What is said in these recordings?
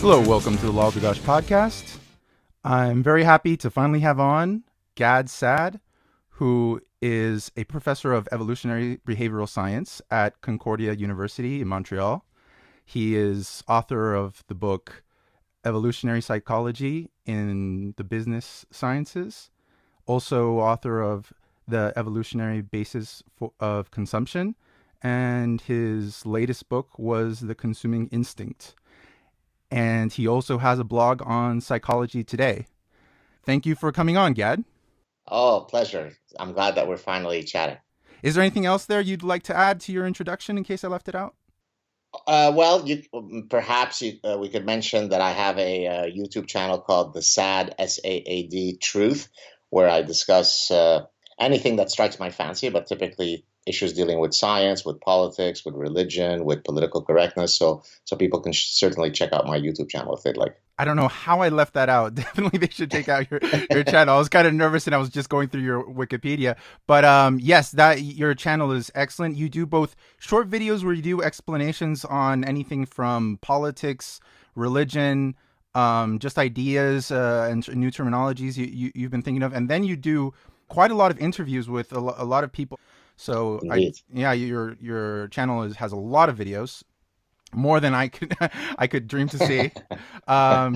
Hello, welcome to the Lalo Dagach podcast. I'm very happy to finally have on Saad, who is a professor of evolutionary behavioral science at Concordia University in Montreal. He is author of the book Evolutionary Psychology in the Business Sciences, also author of The Evolutionary Basis of Consumption, and his latest book was The Consuming Instinct. And he also has a blog on Psychology Today. Thank you for coming on, Gad. Oh, pleasure. I'm glad that we're finally chatting. Is there anything else there you'd like to add to your introduction in case I left it out? Perhaps we could mention that I have a YouTube channel called the Saad, S-A-A-D, Truth, where I discuss anything that strikes my fancy, but typically issues dealing with science, with politics, with religion, with political correctness. So people can certainly check out my YouTube channel if they'd like. I don't know how I left that out. Definitely they should check out your channel. I was kind of nervous and I was just going through your Wikipedia. But yes, that your channel is excellent. You do both short videos where you do explanations on anything from politics, religion, just ideas and new terminologies you've been thinking of. And then you do quite a lot of interviews with a lot of people. So your channel has a lot of videos, more than I could dream to see.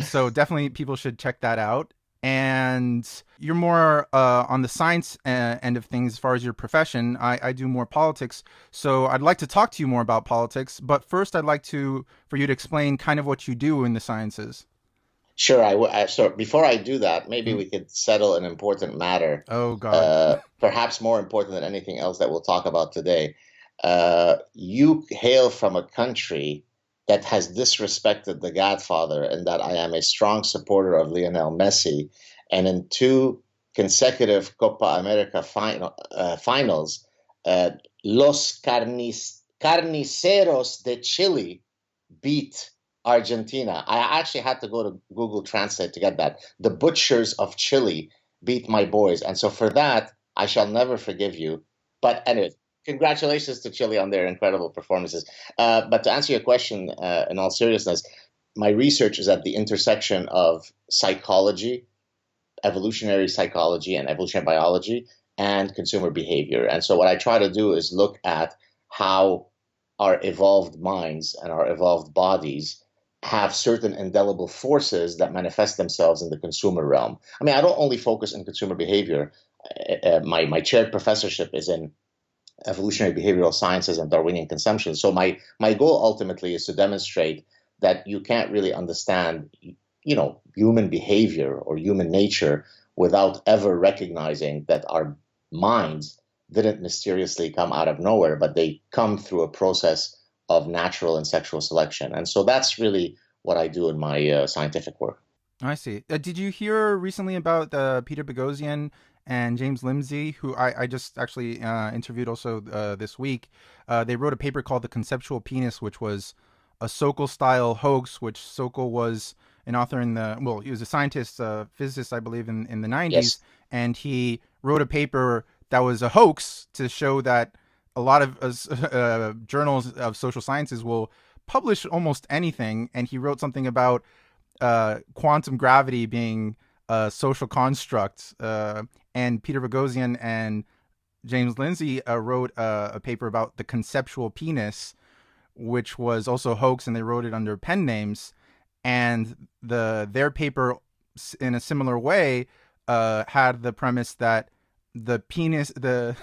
So definitely people should check that out. And you're more on the science end of things as far as your profession. I do more politics. So I'd like to talk to you more about politics. But first, I'd like for you to explain kind of what you do in the sciences. Sure. So before I do that, maybe we could settle an important matter. Oh, God. Perhaps more important than anything else that we'll talk about today. You hail from a country that has disrespected the Godfather, and that I am a strong supporter of Lionel Messi. And in 2 consecutive Copa America finals, Los Carniceros de Chile beat Argentina. I actually had to go to Google Translate to get that. The Butchers of Chile beat my boys. And so for that, I shall never forgive you. But anyway, congratulations to Chile on their incredible performances. But to answer your question, in all seriousness, my research is at the intersection of psychology, evolutionary psychology and evolutionary biology, and consumer behavior. And so what I try to do is look at how our evolved minds and our evolved bodies have certain indelible forces that manifest themselves in the consumer realm. I mean, I don't only focus on consumer behavior. My chaired professorship is in evolutionary behavioral sciences and Darwinian consumption. So my goal ultimately is to demonstrate that you can't really understand, human behavior or human nature without ever recognizing that our minds didn't mysteriously come out of nowhere, but they come through a process of natural and sexual selection. And so that's really what I do in my scientific work. I see. Did you hear recently about Peter Bogosian and James Lindsay, who I just actually interviewed also this week? They wrote a paper called The Conceptual Penis, which was a Sokal-style hoax, which Sokal was an author he was a scientist, physicist, I believe, in the 90s. Yes. And he wrote a paper that was a hoax to show that a lot of journals of social sciences will publish almost anything. And he wrote something about quantum gravity being a social construct. And Peter Bogosian and James Lindsay wrote a paper about the conceptual penis, which was also a hoax, and they wrote it under pen names. And their paper, in a similar way, had the premise that the penis, the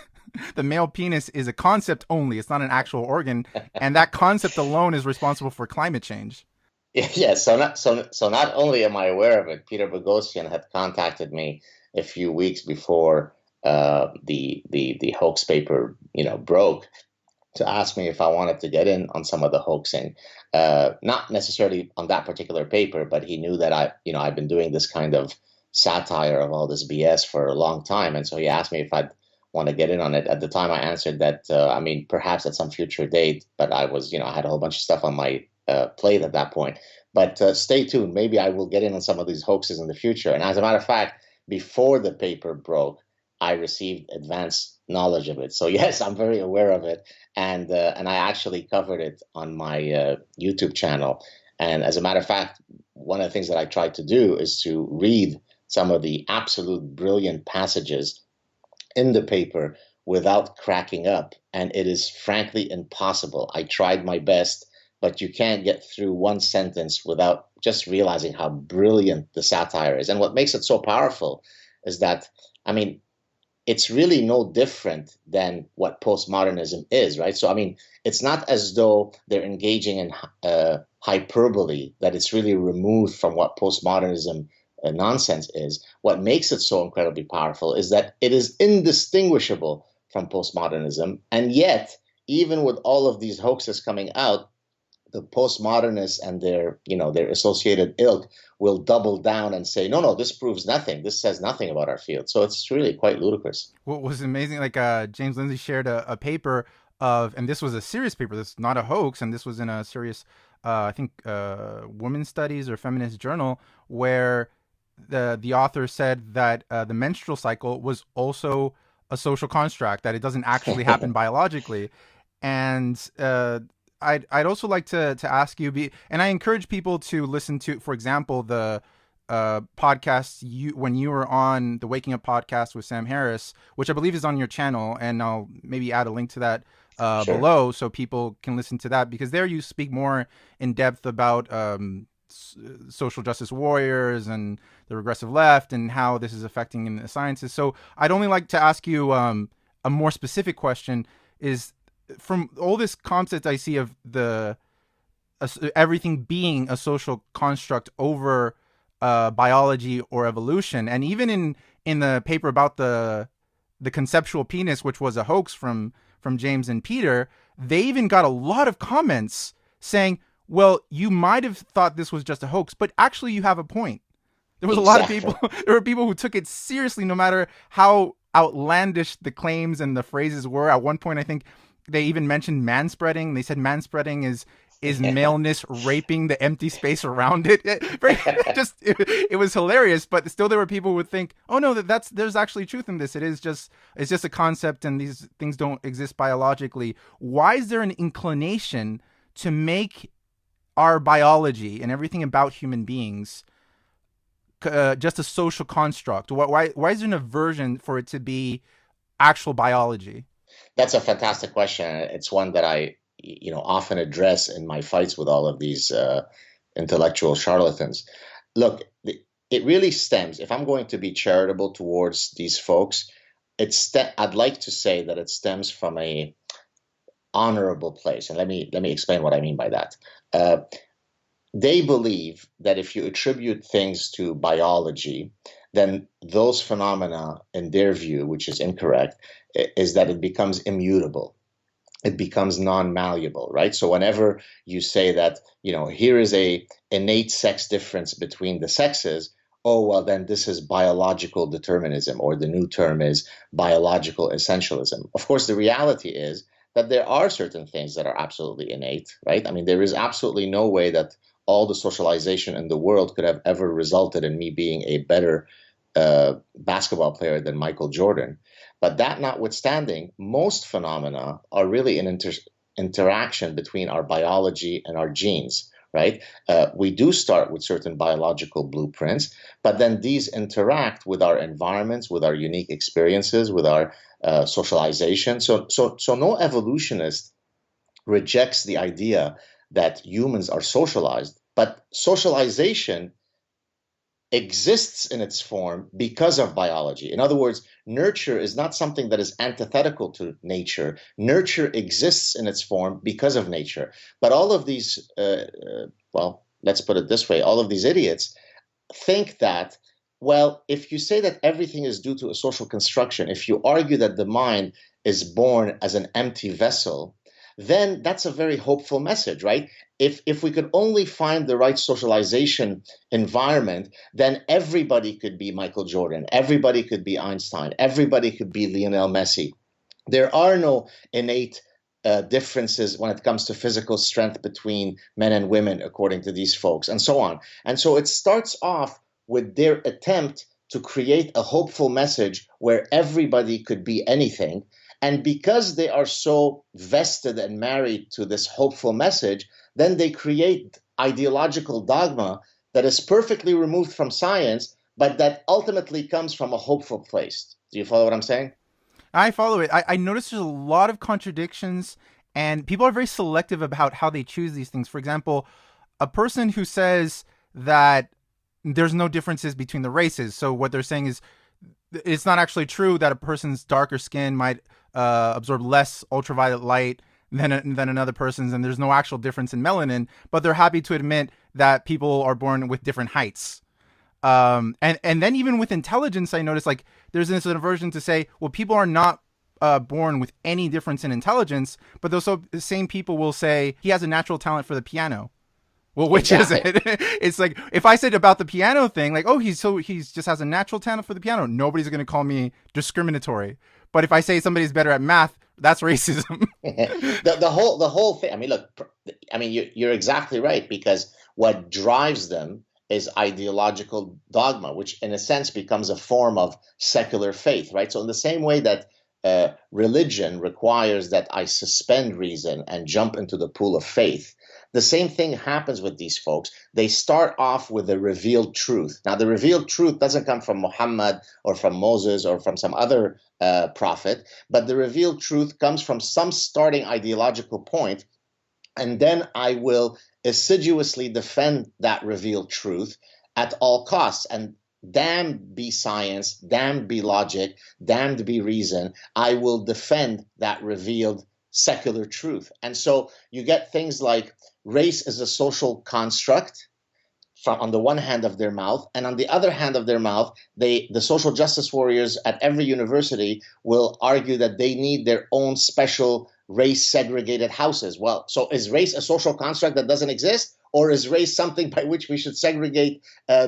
male penis is a concept only. It's not an actual organ. And that concept alone is responsible for climate change. Yeah, so not only am I aware of it, Peter Bogosian had contacted me a few weeks before the hoax paper, broke, to ask me if I wanted to get in on some of the hoaxing. Not necessarily on that particular paper, but he knew that I've been doing this kind of satire of all this BS for a long time, and so he asked me if I'd want to get in on it. At the time, I answered that perhaps at some future date, but I was, I had a whole bunch of stuff on my played at that point. But stay tuned. Maybe I will get in on some of these hoaxes in the future. And as a matter of fact, before the paper broke, I received advanced knowledge of it. So yes, I'm very aware of it, and I actually covered it on my YouTube channel. And as a matter of fact, one of the things that I tried to do is to read some of the absolute brilliant passages in the paper without cracking up. And it is frankly impossible. I tried my best, but you can't get through one sentence without just realizing how brilliant the satire is. And what makes it so powerful is that, I mean, it's really no different than what postmodernism is, right? So, I mean, it's not as though they're engaging in hyperbole, that it's really removed from what postmodernism nonsense is. What makes it so incredibly powerful is that it is indistinguishable from postmodernism. And yet, even with all of these hoaxes coming out, the postmodernists and their associated ilk will double down and say, no, this proves nothing. This says nothing about our field. So it's really quite ludicrous. What was amazing, like James Lindsay shared a paper of, and this was a serious paper, this is not a hoax, and this was in a serious, I think, women's studies or feminist journal, where the author said that the menstrual cycle was also a social construct, that it doesn't actually happen biologically. And I'd also like to ask you, and I encourage people to listen to, for example, the podcast when you were on the Waking Up podcast with Sam Harris, which I believe is on your channel, and I'll maybe add a link to that Sure. below so people can listen to that, because there you speak more in depth about social justice warriors and the regressive left and how this is affecting in the sciences. So I'd only like to ask you a more specific question: is from all this concept I see of everything being a social construct over biology or evolution, and even in the paper about the conceptual penis, which was a hoax from James and Peter, they even got a lot of comments saying, well, you might have thought this was just a hoax, but actually you have a point. There was Exactly. a lot of people, there were people who took it seriously no matter how outlandish the claims and the phrases were. At one point, I think they even mentioned manspreading. They said manspreading is maleness raping the empty space around it. It was hilarious, but still there were people who would think, oh no, there's actually truth in this. It's just a concept and these things don't exist biologically. Why is there an inclination to make our biology and everything about human beings just a social construct? Why is there an aversion for it to be actual biology? That's a fantastic question. It's one that I, often address in my fights with all of these intellectual charlatans. Look, it really stems. If I'm going to be charitable towards these folks, I'd like to say that it stems from a honorable place, and let me explain what I mean by that. They believe that if you attribute things to biology, then those phenomena, in their view, which is incorrect, is that it becomes immutable. It becomes non-malleable, right? So whenever you say that, here is a innate sex difference between the sexes, oh, well, then this is biological determinism, or the new term is biological essentialism. Of course, the reality is that there are certain things that are absolutely innate, right? I mean, there is absolutely no way that all the socialization in the world could have ever resulted in me being a better basketball player than Michael Jordan. But that notwithstanding, most phenomena are really an interaction between our biology and our genes, right? We do start with certain biological blueprints, but then these interact with our environments, with our unique experiences, with our socialization. So no evolutionist rejects the idea that humans are socialized, but socialization exists in its form because of biology. In other words, nurture is not something that is antithetical to nature. Nurture exists in its form because of nature. But all of these, let's put it this way, all of these idiots think that, well, if you say that everything is due to a social construction, if you argue that the mind is born as an empty vessel, then that's a very hopeful message, right? If we could only find the right socialization environment, then everybody could be Michael Jordan, everybody could be Einstein, everybody could be Lionel Messi. There are no innate differences when it comes to physical strength between men and women, according to these folks, and so on. And so it starts off with their attempt to create a hopeful message where everybody could be anything. And because they are so vested and married to this hopeful message, then they create ideological dogma that is perfectly removed from science, but that ultimately comes from a hopeful place. Do you follow what I'm saying? I follow it. I noticed there's a lot of contradictions, and people are very selective about how they choose these things. For example, a person who says that there's no differences between the races. So what they're saying is it's not actually true that a person's darker skin might absorb less ultraviolet light than another person's, and there's no actual difference in melanin. But they're happy to admit that people are born with different heights. And then even with intelligence, I noticed like there's this aversion to say, well, people are not born with any difference in intelligence, but those same people will say he has a natural talent for the piano. Well, which is it? It's like if I said about the piano thing, like, oh, he's just has a natural talent for the piano. Nobody's going to call me discriminatory. But if I say somebody's better at math, that's racism. The whole thing. I mean, look. I mean, you're exactly right, because what drives them is ideological dogma, which in a sense becomes a form of secular faith, right? So in the same way that religion requires that I suspend reason and jump into the pool of faith, the same thing happens with these folks. They start off with the revealed truth. Now, the revealed truth doesn't come from Muhammad or from Moses or from some other prophet, but the revealed truth comes from some starting ideological point, and then I will assiduously defend that revealed truth at all costs. And damned be science, damned be logic, damned be reason, I will defend that revealed secular truth. And so you get things like race is a social construct from on the one hand of their mouth, and on the other hand of their mouth, the social justice warriors at every university will argue that they need their own special race segregated houses. Well, so is race a social construct that doesn't exist? Or is race something by which we should segregate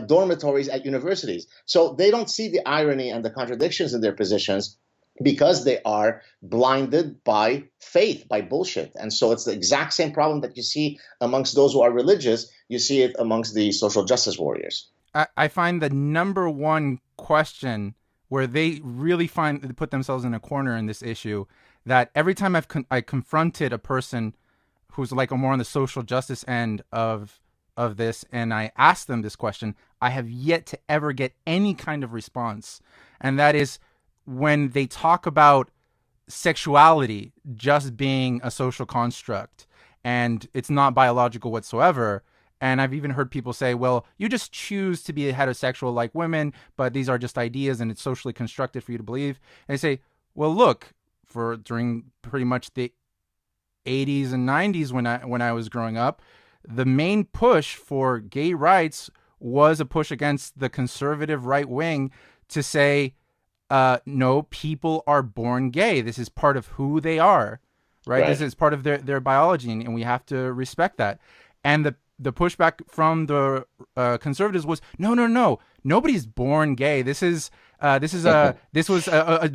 dormitories at universities? So they don't see the irony and the contradictions in their positions because they are blinded by faith, by bullshit. And so it's the exact same problem that you see amongst those who are religious. You see it amongst the social justice warriors. I find the number one question where they really put themselves in a corner in this issue, that every time I confronted a person who's like more on the social justice end of this, and I asked them this question, I have yet to ever get any kind of response. And that is when they talk about sexuality just being a social construct and it's not biological whatsoever. And I've even heard people say, well, you just choose to be heterosexual like women, but these are just ideas and it's socially constructed for you to believe. And I say, well, look, during pretty much the 80s and 90s when I was growing up, the main push for gay rights was a push against the conservative right wing to say, no, people are born gay. This is part of who they are, right? This is part of their biology, and we have to respect that. And the pushback from the conservatives was, no, nobody's born gay. This was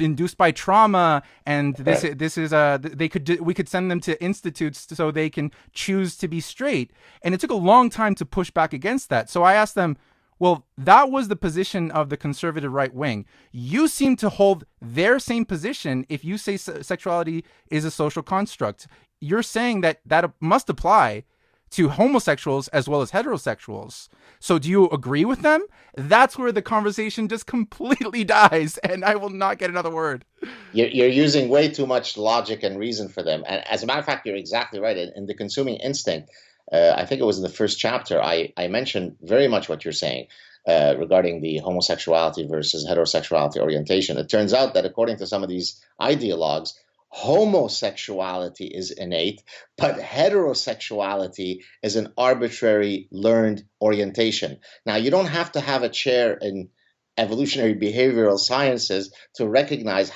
induced by trauma, and we could send them to institutes so they can choose to be straight. And it took a long time to push back against that. So I asked them, well, that was the position of the conservative right wing. You seem to hold their same position if you say sexuality is a social construct. You're saying that must apply to homosexuals as well as heterosexuals. So do you agree with them? That's where the conversation just completely dies, and I will not get another word. You're using way too much logic and reason for them. And as a matter of fact, you're exactly right. In the consuming instinct, I think it was in the first chapter, I mentioned very much what you're saying regarding the homosexuality versus heterosexuality orientation. It turns out that according to some of these ideologues, homosexuality is innate, but heterosexuality is an arbitrary learned orientation. Now, you don't have to have a chair in evolutionary behavioral sciences to recognize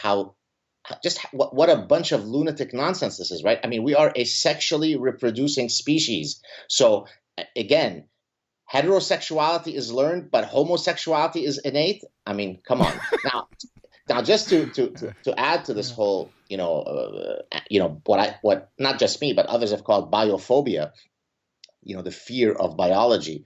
what a bunch of lunatic nonsense this is, right? I mean, we are a sexually reproducing species. So again, heterosexuality is learned, but homosexuality is innate. I mean, come on. Now, Now, just to add to this Yeah. whole, what not just me but others have called biophobia, the fear of biology.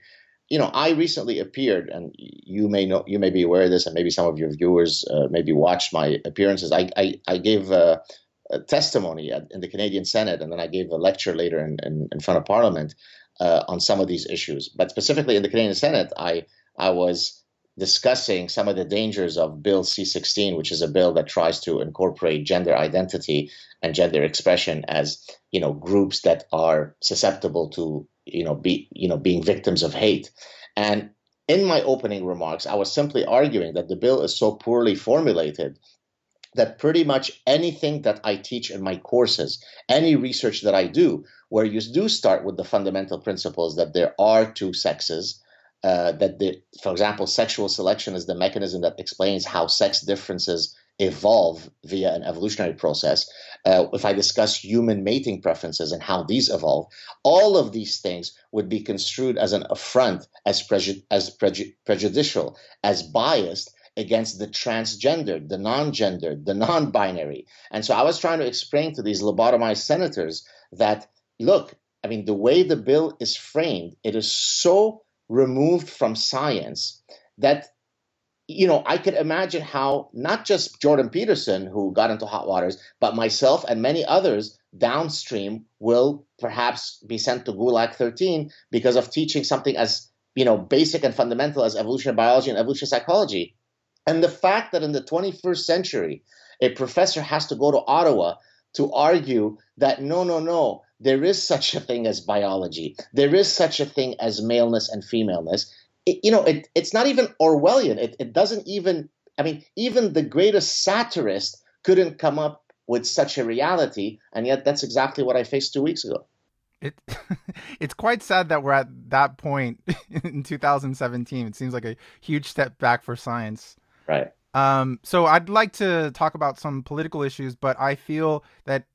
I recently appeared, and you may be aware of this, and maybe some of your viewers maybe watched my appearances. I gave a testimony in the Canadian Senate, and then I gave a lecture later in front of Parliament on some of these issues. But specifically in the Canadian Senate, I was discussing some of the dangers of Bill C-16, which is a bill that tries to incorporate gender identity and gender expression as groups that are susceptible to being victims of hate. And in my opening remarks, I was simply arguing that the bill is so poorly formulated that pretty much anything that I teach in my courses, any research that I do, where you do start with the fundamental principles that there are two sexes, for example, sexual selection is the mechanism that explains how sex differences evolve via an evolutionary process. If I discuss human mating preferences and how these evolve, all of these things would be construed as an affront, as prejudicial, as biased against the transgendered, the non-gendered, the non-binary. And so I was trying to explain to these lobotomized senators that, look, I mean, the way the bill is framed, it is so removed from science that, I could imagine how not just Jordan Peterson, who got into hot waters, but myself and many others downstream will perhaps be sent to Gulag 13 because of teaching something as, basic and fundamental as evolutionary biology and evolutionary psychology. And the fact that in the 21st century, a professor has to go to Ottawa to argue that no, there is such a thing as biology. There is such a thing as maleness and femaleness. It's not even Orwellian. It doesn't even, even the greatest satirist couldn't come up with such a reality. And yet that's exactly what I faced 2 weeks ago. It it's quite sad that we're at that point in 2017. It seems like a huge step back for science. Right. So I'd like to talk about some political issues, but I feel that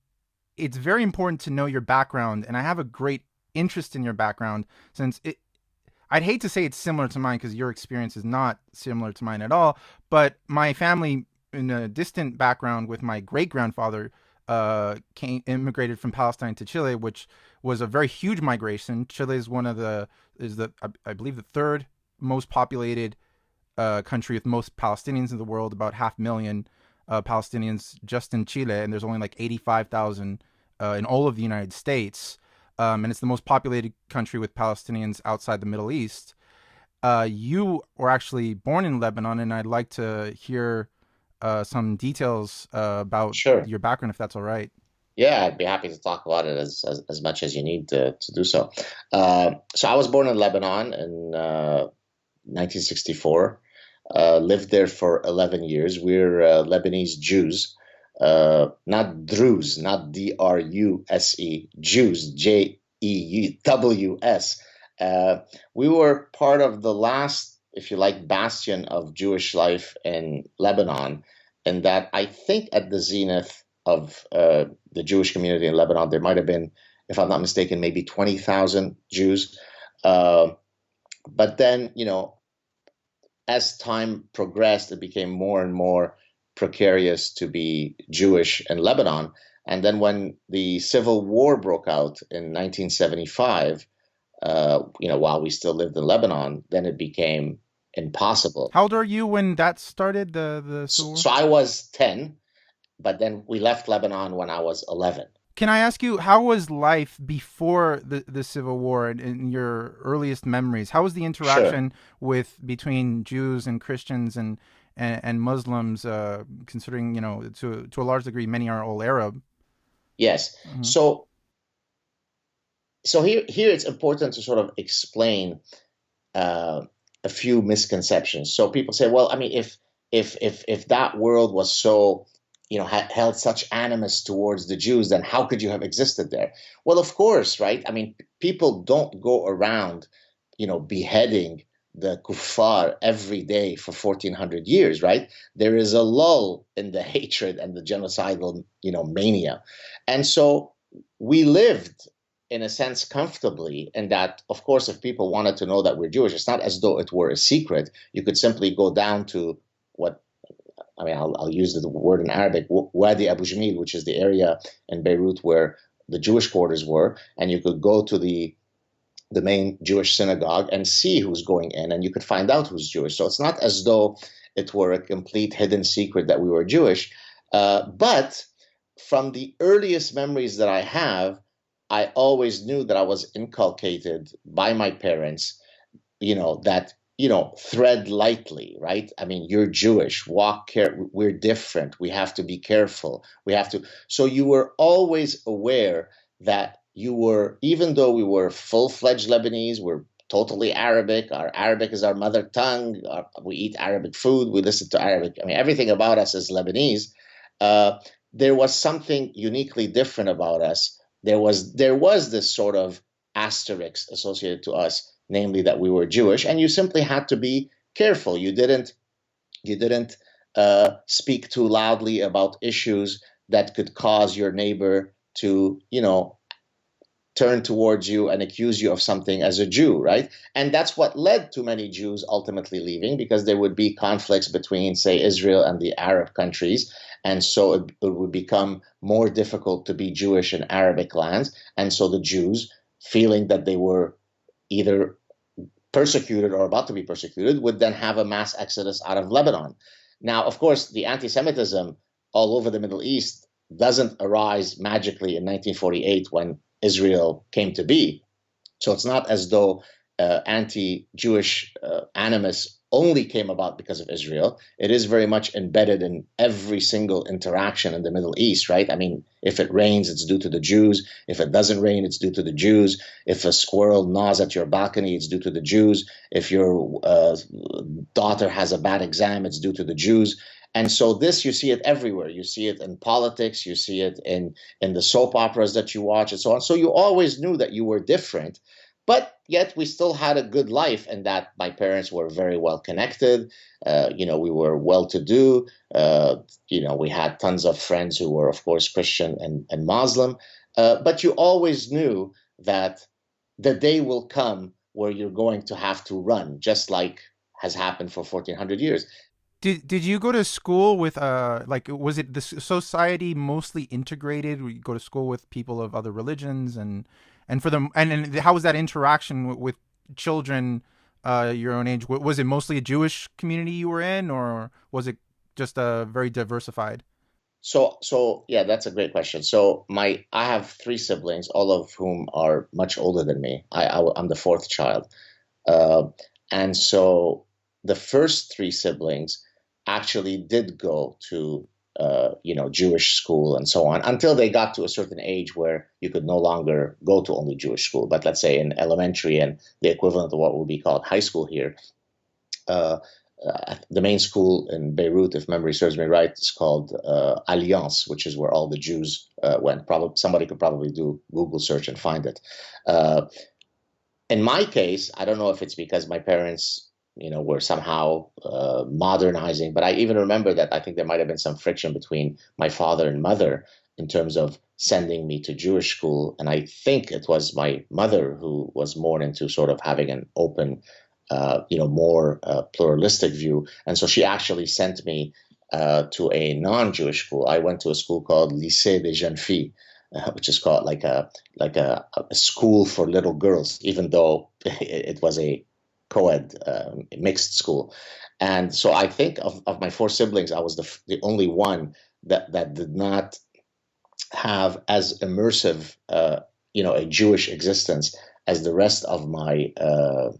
it's very important to know your background, and I have a great interest in your background since I'd hate to say it's similar to mine because your experience is not similar to mine at all, but my family in a distant background with my great-grandfather immigrated from Palestine to Chile, which was a very huge migration. Chile is I believe the third most populated country with most Palestinians in the world, about 500,000 Palestinians just in Chile, and there's only like 85,000 in all of the United States. And it's the most populated country with Palestinians outside the Middle East. You were actually born in Lebanon, and I'd like to hear some details about Sure. your background, if that's all right. Yeah, I'd be happy to talk about it as much as you need to do so. So I was born in Lebanon in 1964. Lived there for 11 years. We're Lebanese Jews, not Druze, not D-R-U-S-E, Jews, J-E-W-S. We were part of the last, if you like, bastion of Jewish life in Lebanon, and that I think at the zenith of the Jewish community in Lebanon, there might have been, if I'm not mistaken, maybe 20,000 Jews. But then, as time progressed, it became more and more precarious to be Jewish in Lebanon. And then when the civil war broke out in 1975, while we still lived in Lebanon, then it became impossible. How old are you when that started, the civil war? So I was 10, but then we left Lebanon when I was 11. Can I ask you, how was life before the Civil War in your earliest memories? How was the interaction between Jews and Christians and Muslims, considering, to a large degree, many are all Arab? Yes. Mm-hmm. So here it's important to sort of explain a few misconceptions. So people say, well, if that world was so held such animus towards the Jews, then how could you have existed there? Well, of course, right? People don't go around, beheading the kuffar every day for 1400 years, right? There is a lull in the hatred and the genocidal, mania. And so we lived, in a sense, comfortably, in that, of course, if people wanted to know that we're Jewish, it's not as though it were a secret. You could simply go down to what I mean, I'll use the word in Arabic, Wadi Abu Jamil, which is the area in Beirut where the Jewish quarters were, and you could go to the main Jewish synagogue and see who's going in, and you could find out who's Jewish. So it's not as though it were a complete hidden secret that we were Jewish. But from the earliest memories that I have, I always knew that I was inculcated by my parents, that, thread lightly, right? I mean, you're Jewish, we're different. We have to be careful. So you were always aware that you were, even though we were full-fledged Lebanese, we're totally Arabic. Our Arabic is our mother tongue. We eat Arabic food. We listen to Arabic. I mean, everything about us is Lebanese. Uh, there was something uniquely different about us. There was this sort of asterisk associated to us, namely that we were Jewish, and you simply had to be careful. You didn't speak too loudly about issues that could cause your neighbor to, turn towards you and accuse you of something as a Jew, right? And that's what led to many Jews ultimately leaving, because there would be conflicts between, say, Israel and the Arab countries. And so it would become more difficult to be Jewish in Arabic lands. And so the Jews, feeling that they were either persecuted or about to be persecuted, would then have a mass exodus out of Lebanon. Now, of course, the anti-Semitism all over the Middle East doesn't arise magically in 1948 when Israel came to be. So it's not as though anti-Jewish animus only came about because of Israel. It is very much embedded in every single interaction in the Middle East, right? I mean, if it rains, it's due to the Jews. If it doesn't rain, it's due to the Jews. If a squirrel gnaws at your balcony, it's due to the Jews. If your daughter has a bad exam, it's due to the Jews. And so this, you see it everywhere. You see it in politics. You see it in the soap operas that you watch and so on. So you always knew that you were different. But yet we still had a good life, and that my parents were very well connected. We were well-to-do. We had tons of friends who were, of course, Christian and Muslim. But you always knew that the day will come where you're going to have to run, just like has happened for 1400 years. Did you go to school with was it the society mostly integrated? Where you go to school with people of other religions, and for them, and how was that interaction with children your own age? Was it mostly a Jewish community you were in, or was it just very diversified? So yeah, that's a great question. So I have three siblings, all of whom are much older than me. I'm the fourth child, uh, and so the first three siblings actually did go to Jewish school and so on, until they got to a certain age where you could no longer go to only Jewish school. But let's say in elementary and the equivalent of what would be called high school here, uh, the main school in Beirut, if memory serves me right, is called Alliance, which is where all the Jews went. Probably somebody could probably do Google search and find it. Uh, in my case, I don't know if it's because my parents, were somehow modernizing, but I even remember that I think there might have been some friction between my father and mother in terms of sending me to Jewish school. And I think it was my mother who was more into sort of having an open, more pluralistic view. And so she actually sent me to a non-Jewish school. I went to a school called Lycée des Jeunes Filles, which is called like a school for little girls, even though it was a co-ed mixed school. And so I think of my four siblings, I was the only one that did not have as immersive, a Jewish existence as the rest of my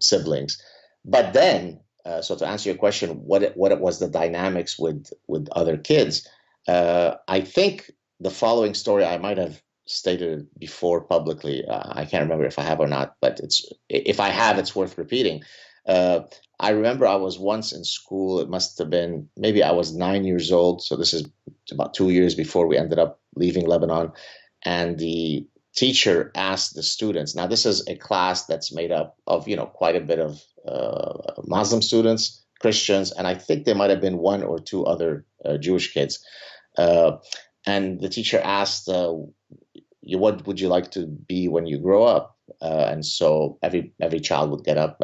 siblings. But then, so to answer your question, what it was the dynamics with other kids? I think the following story I might have stated before publicly. I can't remember if I have or not, but if I have, it's worth repeating. I remember I was once in school. It must have been, maybe I was 9 years old. So this is about 2 years before we ended up leaving Lebanon. And the teacher asked the students. Now, this is a class that's made up of, quite a bit of Muslim students, Christians, and I think there might have been one or two other Jewish kids. And the teacher asked, what would you like to be when you grow up? And so every child would get up,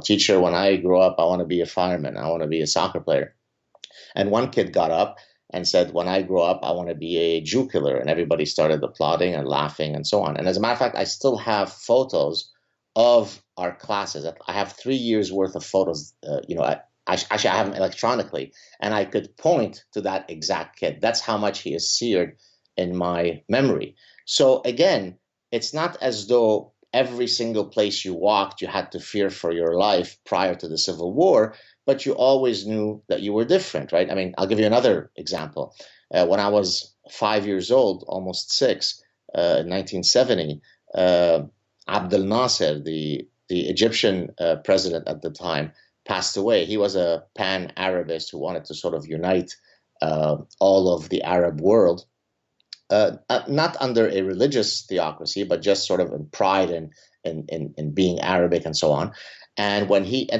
teacher, when I grow up, I want to be a fireman. I want to be a soccer player. And one kid got up and said, when I grow up, I want to be a Jew killer. And everybody started applauding and laughing and so on. And as a matter of fact, I still have photos of our classes. I have 3 years worth of photos. Actually, I have them electronically, and I could point to that exact kid. That's how much he is seared in my memory. So again, it's not as though every single place you walked, you had to fear for your life prior to the Civil War, but you always knew that you were different, right? I mean, I'll give you another example. When I was 5 years old, almost six, in 1970, Abdel Nasser, the Egyptian president at the time, passed away. He was a pan-Arabist who wanted to sort of unite all of the Arab world, not under a religious theocracy, but just sort of in pride in being Arabic and so on. And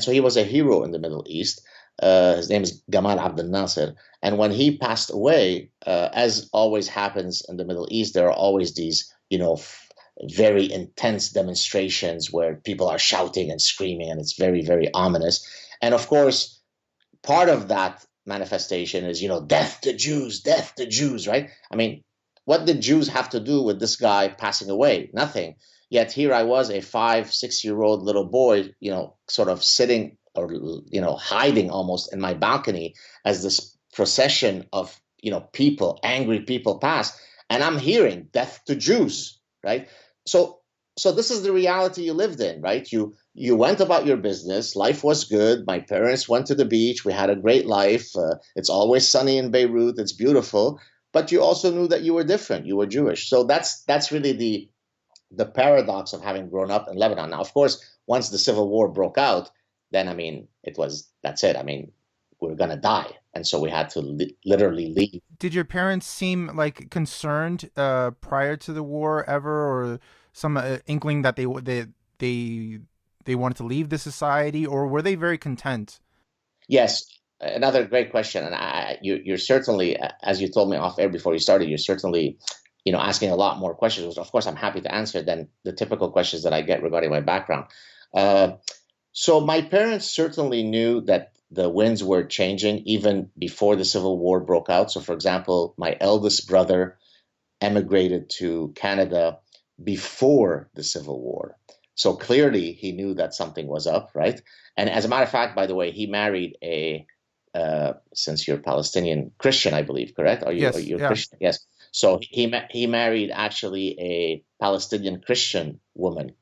so he was a hero in the Middle East. His name is Gamal Abdel Nasser. And when he passed away, as always happens in the Middle East, there are always these, very intense demonstrations where people are shouting and screaming, and it's very, very ominous. And of course, part of that manifestation is, death to Jews, right? I mean, what did Jews have to do with this guy passing away? Nothing. Yet here I was, a 5-6-year-old little boy, sort of sitting or, hiding almost in my balcony as this procession of, people, angry people pass. And I'm hearing death to Jews, right? So this is the reality you lived in, right? You went about your business. Life was good. My parents went to the beach. We had a great life. It's always sunny in Beirut. It's beautiful. But you also knew that you were different. You were Jewish. So that's really the paradox of having grown up in Lebanon. Now, of course, once the Civil War broke out, then, that's it. I mean, we're going to die. And so we had to literally leave. Did your parents seem like concerned prior to the war ever, or some inkling that they wanted to leave the society, or were they very content? Yes, another great question. And you're certainly, as you told me off air before you started, you're certainly, asking a lot more questions, which of course I'm happy to answer than the typical questions that I get regarding my background. So my parents certainly knew that the winds were changing even before the Civil War broke out. So, for example, my eldest brother emigrated to Canada before the Civil War. So clearly he knew that something was up, right? And as a matter of fact, by the way, he married since you're Palestinian Christian, I believe, correct? Yes, are you yeah. Christian? Yes. So he married actually a Palestinian Christian woman.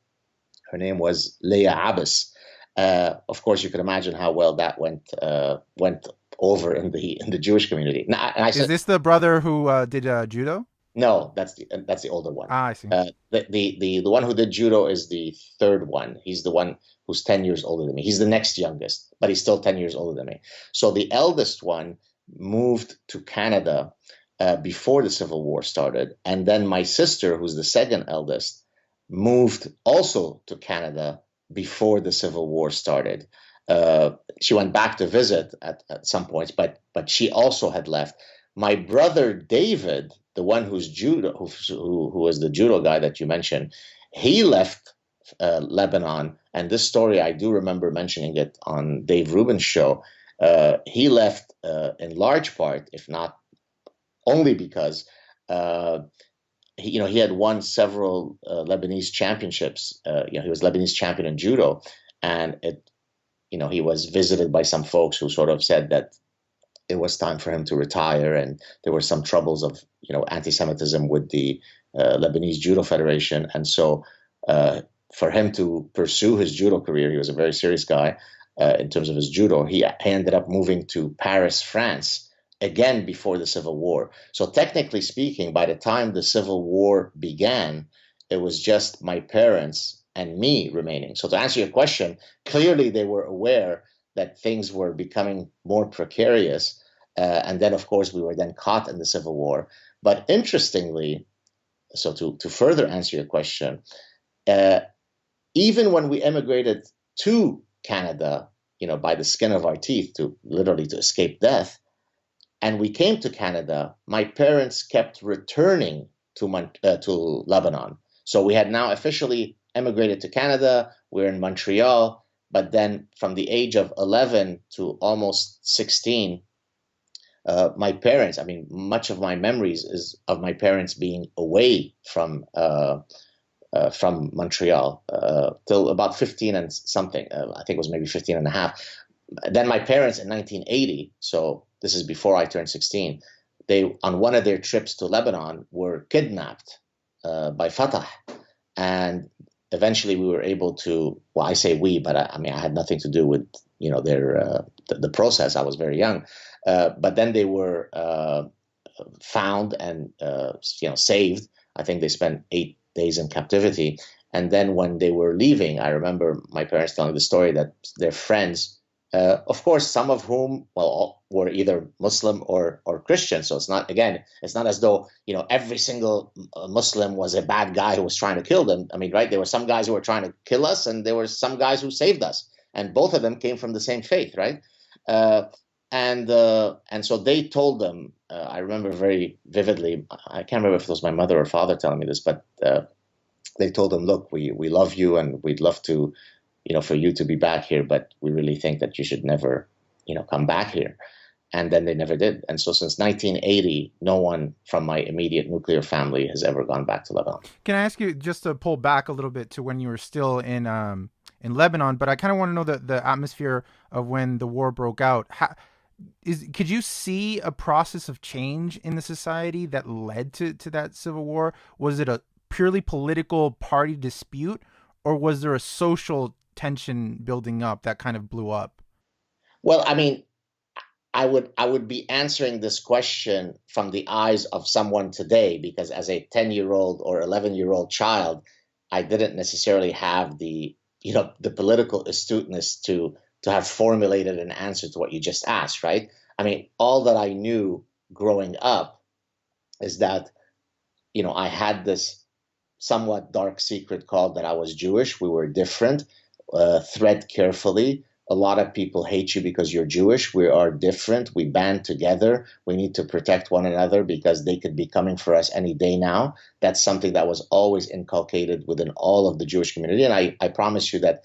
Her name was Leah Abbas. Of course, you can imagine how well that went over in the Jewish community. Now, and I Is said, this the brother who did judo? no, that's the older one. Ah, I see. The one who did judo is the third one. He's the one who's 10 years older than me. He's the next youngest, but he's still 10 years older than me. So the eldest one moved to Canada before the Civil War started, and then my sister, who's the second eldest, moved also to Canada before the Civil War started. She went back to visit at some points, but she also had left. My brother David, the one who's judo, who was the judo guy that you mentioned, he left Lebanon. And this story, I do remember mentioning it on Dave Rubin's show. He left in large part, if not only because he had won several Lebanese championships. He was Lebanese champion in judo, and he was visited by some folks who sort of said that it was time for him to retire, and there were some troubles of anti-Semitism with the Lebanese Judo Federation, and so for him to pursue his judo career, he was a very serious guy in terms of his judo. He ended up moving to Paris, France, again before the Civil War. So technically speaking, by the time the Civil War began, it was just my parents and me remaining. So to answer your question, clearly they were aware that things were becoming more precarious. And then, of course, we were then caught in the Civil War. But interestingly, so to further answer your question, even when we emigrated to Canada, by the skin of our teeth to escape death, and we came to Canada, my parents kept returning to Lebanon. So we had now officially emigrated to Canada. We're in Montreal. But then from the age of 11 to almost 16, My parents, I mean, much of my memories is of my parents being away from Montreal till about 15 and something. I think it was maybe 15 and a half. Then my parents in 1980, so this is before I turned 16, they, on one of their trips to Lebanon, were kidnapped by Fatah. And eventually we were able to, well, I say we, but I mean, I had nothing to do with, their the process. I was very young. But then they were found and, saved. I think they spent 8 days in captivity. And then when they were leaving, I remember my parents telling the story that their friends, of course, some of whom, well, were either Muslim or Christian. So it's not, again, it's not as though, every single Muslim was a bad guy who was trying to kill them. I mean, right, there were some guys who were trying to kill us, and there were some guys who saved us. And both of them came from the same faith, right? And so they told them, I remember very vividly, I can't remember if it was my mother or father telling me this, but they told them, look, we love you and we'd love to, for you to be back here, but we really think that you should never, come back here. And then they never did. And so since 1980, no one from my immediate nuclear family has ever gone back to Lebanon. Can I ask you just to pull back a little bit to when you were still in Lebanon, but I kind of want to know the atmosphere of when the war broke out. Could you see a process of change in the society that led to that civil war? Was it a purely political party dispute, or was there a social tension building up that kind of blew up? Well, I mean, I would be answering this question from the eyes of someone today, because as a 10-year-old or 11-year-old child, I didn't necessarily have the political astuteness to have formulated an answer to what you just asked, right? I mean, all that I knew growing up is that, I had this somewhat dark secret called that I was Jewish. We were different, thread carefully. A lot of people hate you because you're Jewish. We are different. We band together. We need to protect one another because they could be coming for us any day now. That's something that was always inculcated within all of the Jewish community. And I promise you that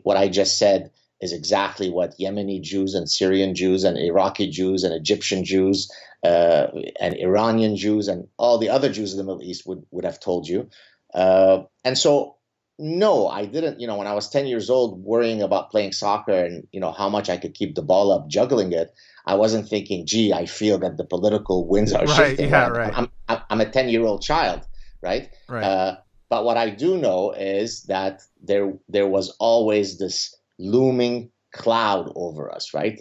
what I just said is exactly what Yemeni Jews and Syrian Jews and Iraqi Jews and Egyptian Jews and Iranian Jews and all the other Jews of the Middle East would have told you. And so, no, I didn't, when I was 10 years old worrying about playing soccer and, how much I could keep the ball up, juggling it, I wasn't thinking, gee, I feel that the political winds are shifting. Yeah, right. I'm a 10-year-old child, right? Right. But what I do know is that there was always this looming cloud over us, right?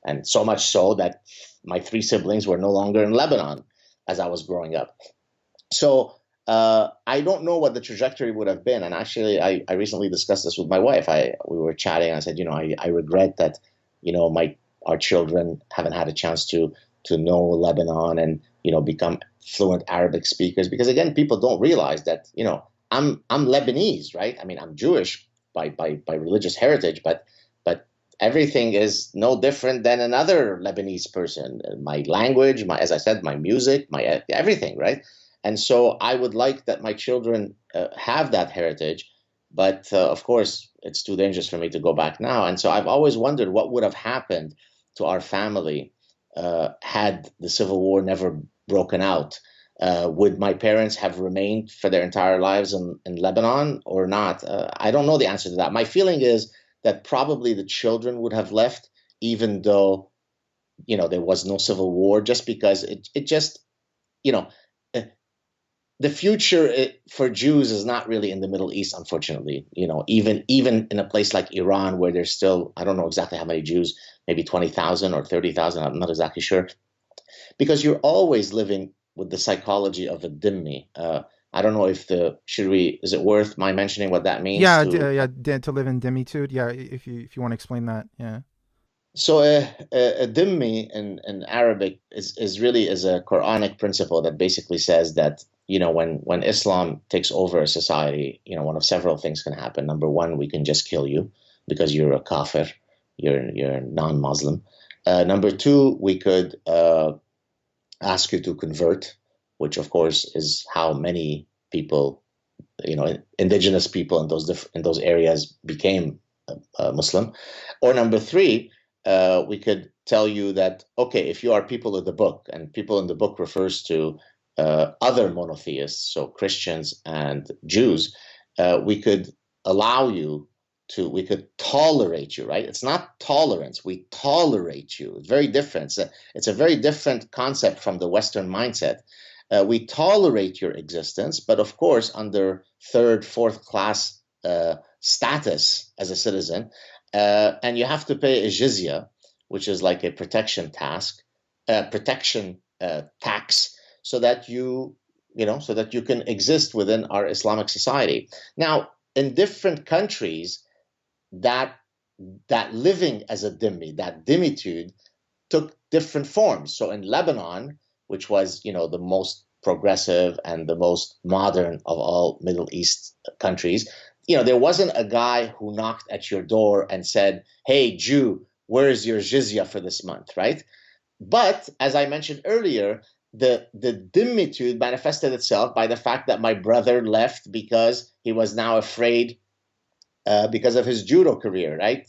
And so much so that my 3 siblings were no longer in Lebanon as I was growing up. So I don't know what the trajectory would have been. And actually, I recently discussed this with my wife. We were chatting, and I said, I regret that, our children haven't had a chance to know Lebanon and, become fluent Arabic speakers. Because again, people don't realize that, I'm Lebanese, right? I mean, I'm Jewish by religious heritage, but everything is no different than another Lebanese person. My language, as I said, my music, my everything, right? And so I would like that my children have that heritage, but of course it's too dangerous for me to go back now. And so I've always wondered what would have happened to our family had the Civil War never broken out. Would my parents have remained for their entire lives in Lebanon or not? I don't know the answer to that. My feeling is that probably the children would have left, even though, there was no Civil War, just because it just, the future for Jews is not really in the Middle East, unfortunately. Even in a place like Iran, where there's still, I don't know exactly how many Jews, maybe 20,000 or 30,000, I'm not exactly sure, because you're always living with the psychology of a dhimmi. I don't know if is it worth my mentioning what that means? Yeah, to live in dhimitude. Yeah, if you want to explain that, yeah. So a dhimmi in Arabic is really a Quranic principle that basically says that, when Islam takes over a society, one of several things can happen. Number one, we can just kill you because you're a kafir, you're non-Muslim. Number two, we could ask you to convert, which of course is how many people, indigenous people in those areas became Muslim. Or number three, we could tell you that, okay, if you are people of the book, and people in the book refers to other monotheists, so Christians and Jews, we could allow you to, we could tolerate you, right? It's not tolerance. We tolerate you. It's very different. It's a very different concept from the Western mindset. We tolerate your existence, but of course, under third, fourth class status as a citizen, and you have to pay a jizya, which is like a protection tax, so that so that you can exist within our Islamic society. Now, in different countries, that living as a dhimmi, that dhimmitude, took different forms. So in Lebanon, which was the most progressive and the most modern of all Middle East countries, there wasn't a guy who knocked at your door and said, "Hey, Jew, where's your jizya for this month?" Right? But as I mentioned earlier, the dhimmitude manifested itself by the fact that my brother left because he was now afraid because of his judo career, right?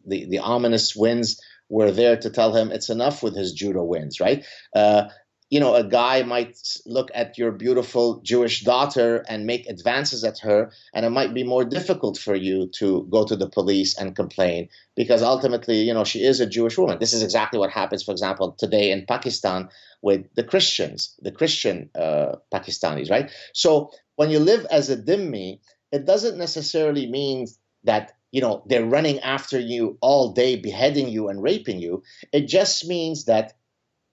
The ominous winds were there to tell him it's enough with his judo wins, right? A guy might look at your beautiful Jewish daughter and make advances at her, and it might be more difficult for you to go to the police and complain because ultimately, she is a Jewish woman. This is exactly what happens, for example, today in Pakistan with the Christians, the Christian Pakistanis, right? So when you live as a dhimmi, it doesn't necessarily mean that they're running after you all day, beheading you and raping you. It just means that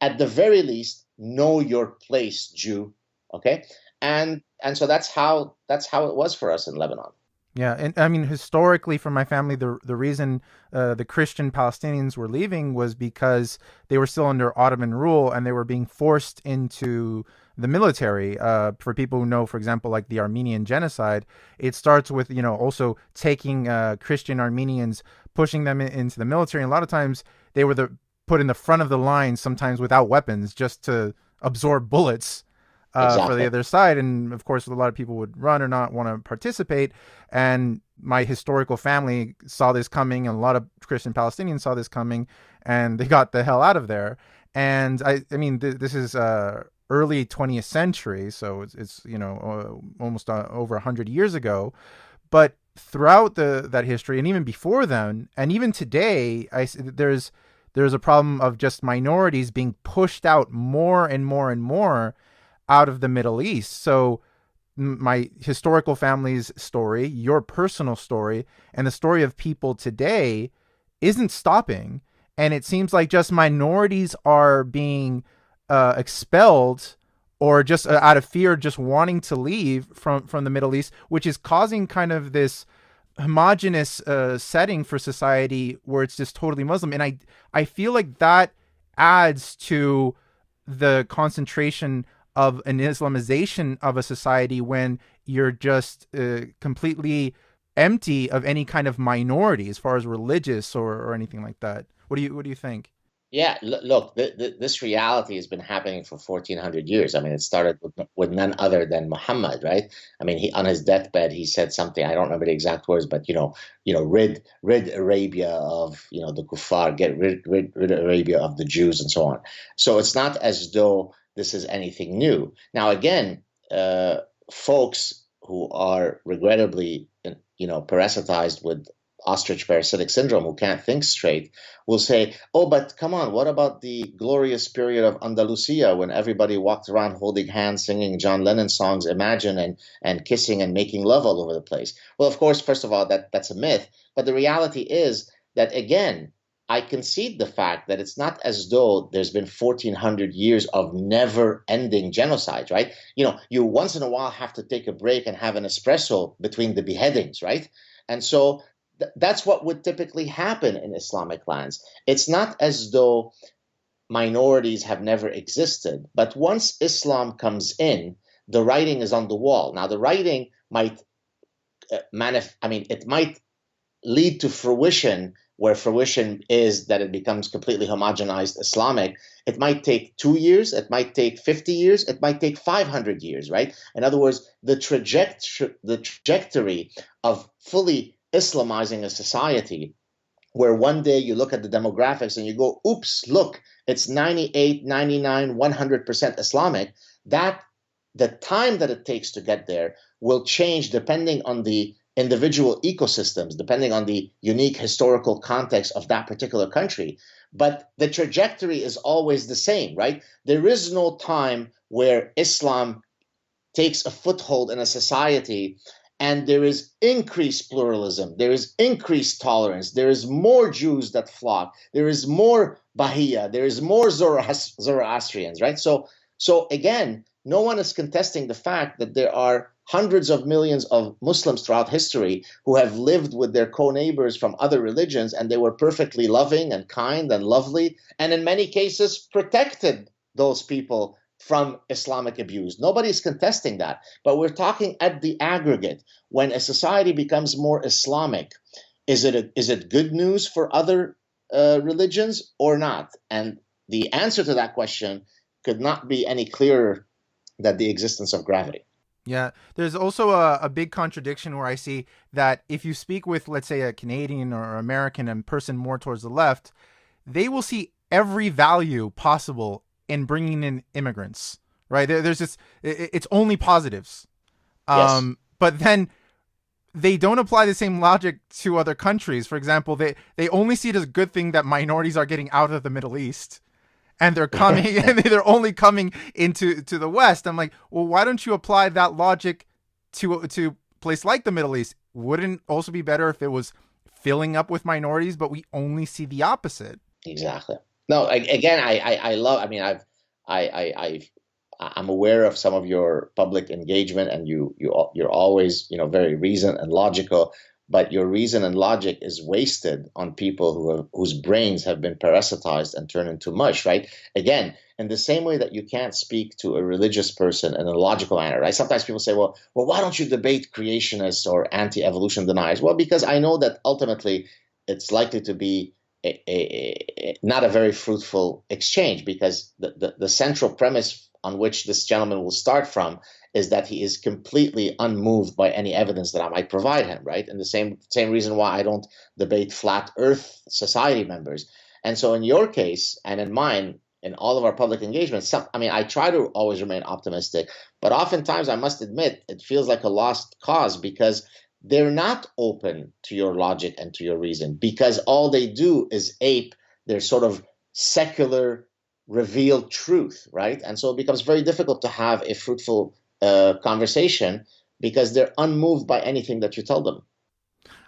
at the very least, know your place, Jew. Okay, and so that's how it was for us in Lebanon. Yeah, and I mean, historically, for my family, the reason the Christian Palestinians were leaving was because they were still under Ottoman rule and they were being forced into the military. For people who know, for example, like the Armenian Genocide, it starts with also taking Christian Armenians, pushing them into the military. And a lot of times they were put in the front of the line, sometimes without weapons, just to absorb bullets. For the other side. And of course, a lot of people would run or not want to participate. And my historical family saw this coming, and a lot of Christian Palestinians saw this coming, and they got the hell out of there. And I mean, this is early 20th century, so it's almost over 100 years ago. But throughout that history, and even before then, and even today, there's a problem of just minorities being pushed out more and more and more out of the Middle East. So my historical family's story, your personal story, and the story of people today isn't stopping. And it seems like just minorities are being expelled, or just out of fear, just wanting to leave from the Middle East, which is causing kind of this homogenous setting for society where it's just totally Muslim. And I feel like that adds to the concentration of an Islamization of a society when you're just completely empty of any kind of minority as far as religious or anything like that. What do you think? Yeah, look, this reality has been happening for 1400 years. I mean, it started with none other than Muhammad, right? I mean, he, on his deathbed, he said something, I don't remember the exact words, but rid Arabia of the kuffar, get rid Arabia of the Jews, and so on. So it's not as though this is anything new. Now, again, folks who are regrettably, parasitized with ostrich parasitic syndrome, who can't think straight, will say, "Oh, but come on, what about the glorious period of Andalusia when everybody walked around holding hands, singing John Lennon songs, Imagine, and kissing and making love all over the place?" Well, of course, first of all, that's a myth. But the reality is that, again, I concede the fact that it's not as though there's been 1400 years of never-ending genocide, right? You once in a while have to take a break and have an espresso between the beheadings, right? And so that's what would typically happen in Islamic lands. It's not as though minorities have never existed, but once Islam comes in, the writing is on the wall. Now, the writing might it might lead to fruition, where fruition is that it becomes completely homogenized Islamic. It might take 2 years, it might take 50 years, it might take 500 years, right? In other words, the trajectory of fully Islamizing a society where one day you look at the demographics and you go, oops, look, it's 98, 99, 100% Islamic, that the time that it takes to get there will change depending on the individual ecosystems, depending on the unique historical context of that particular country. But the trajectory is always the same, right? There is no time where Islam takes a foothold in a society and there is increased pluralism, there is increased tolerance, there is more Jews that flock, there is more Bahia, there is more Zoroastrians, right? So again, no one is contesting the fact that there are hundreds of millions of Muslims throughout history who have lived with their co-neighbors from other religions, and they were perfectly loving and kind and lovely, and in many cases protected those people from Islamic abuse. Nobody's contesting that. But we're talking at the aggregate. When a society becomes more Islamic, is it good news for other religions or not? And the answer to that question could not be any clearer than the existence of gravity. Yeah, there's also a big contradiction where I see that if you speak with, let's say, a Canadian or American and person more towards the left, they will see every value possible in bringing in immigrants, right? There's just, it's only positives. Yes. But then they don't apply the same logic to other countries. For example, they only see it as a good thing that minorities are getting out of the Middle East. And they're coming, and they're only coming into the West. I'm like, well, why don't you apply that logic to a place like the Middle East? Wouldn't it also be better if it was filling up with minorities, but we only see the opposite? Exactly. No, again, I love. I mean, I'm aware of some of your public engagement, and you're always very reasoned and logical. But your reason and logic is wasted on people whose brains have been parasitized and turned into mush, right? Again, in the same way that you can't speak to a religious person in a logical manner, right? Sometimes people say, well, why don't you debate creationists or anti-evolution deniers? Well, because I know that ultimately it's likely to be not a very fruitful exchange, because the central premise on which this gentleman will start from is that he is completely unmoved by any evidence that I might provide him, right? And the same reason why I don't debate flat Earth Society members. And so in your case and in mine, in all of our public engagements, I try to always remain optimistic, but oftentimes I must admit it feels like a lost cause, because they're not open to your logic and to your reason, because all they do is ape their sort of secular revealed truth, right? And so it becomes very difficult to have a fruitful conversation, because they're unmoved by anything that you tell them.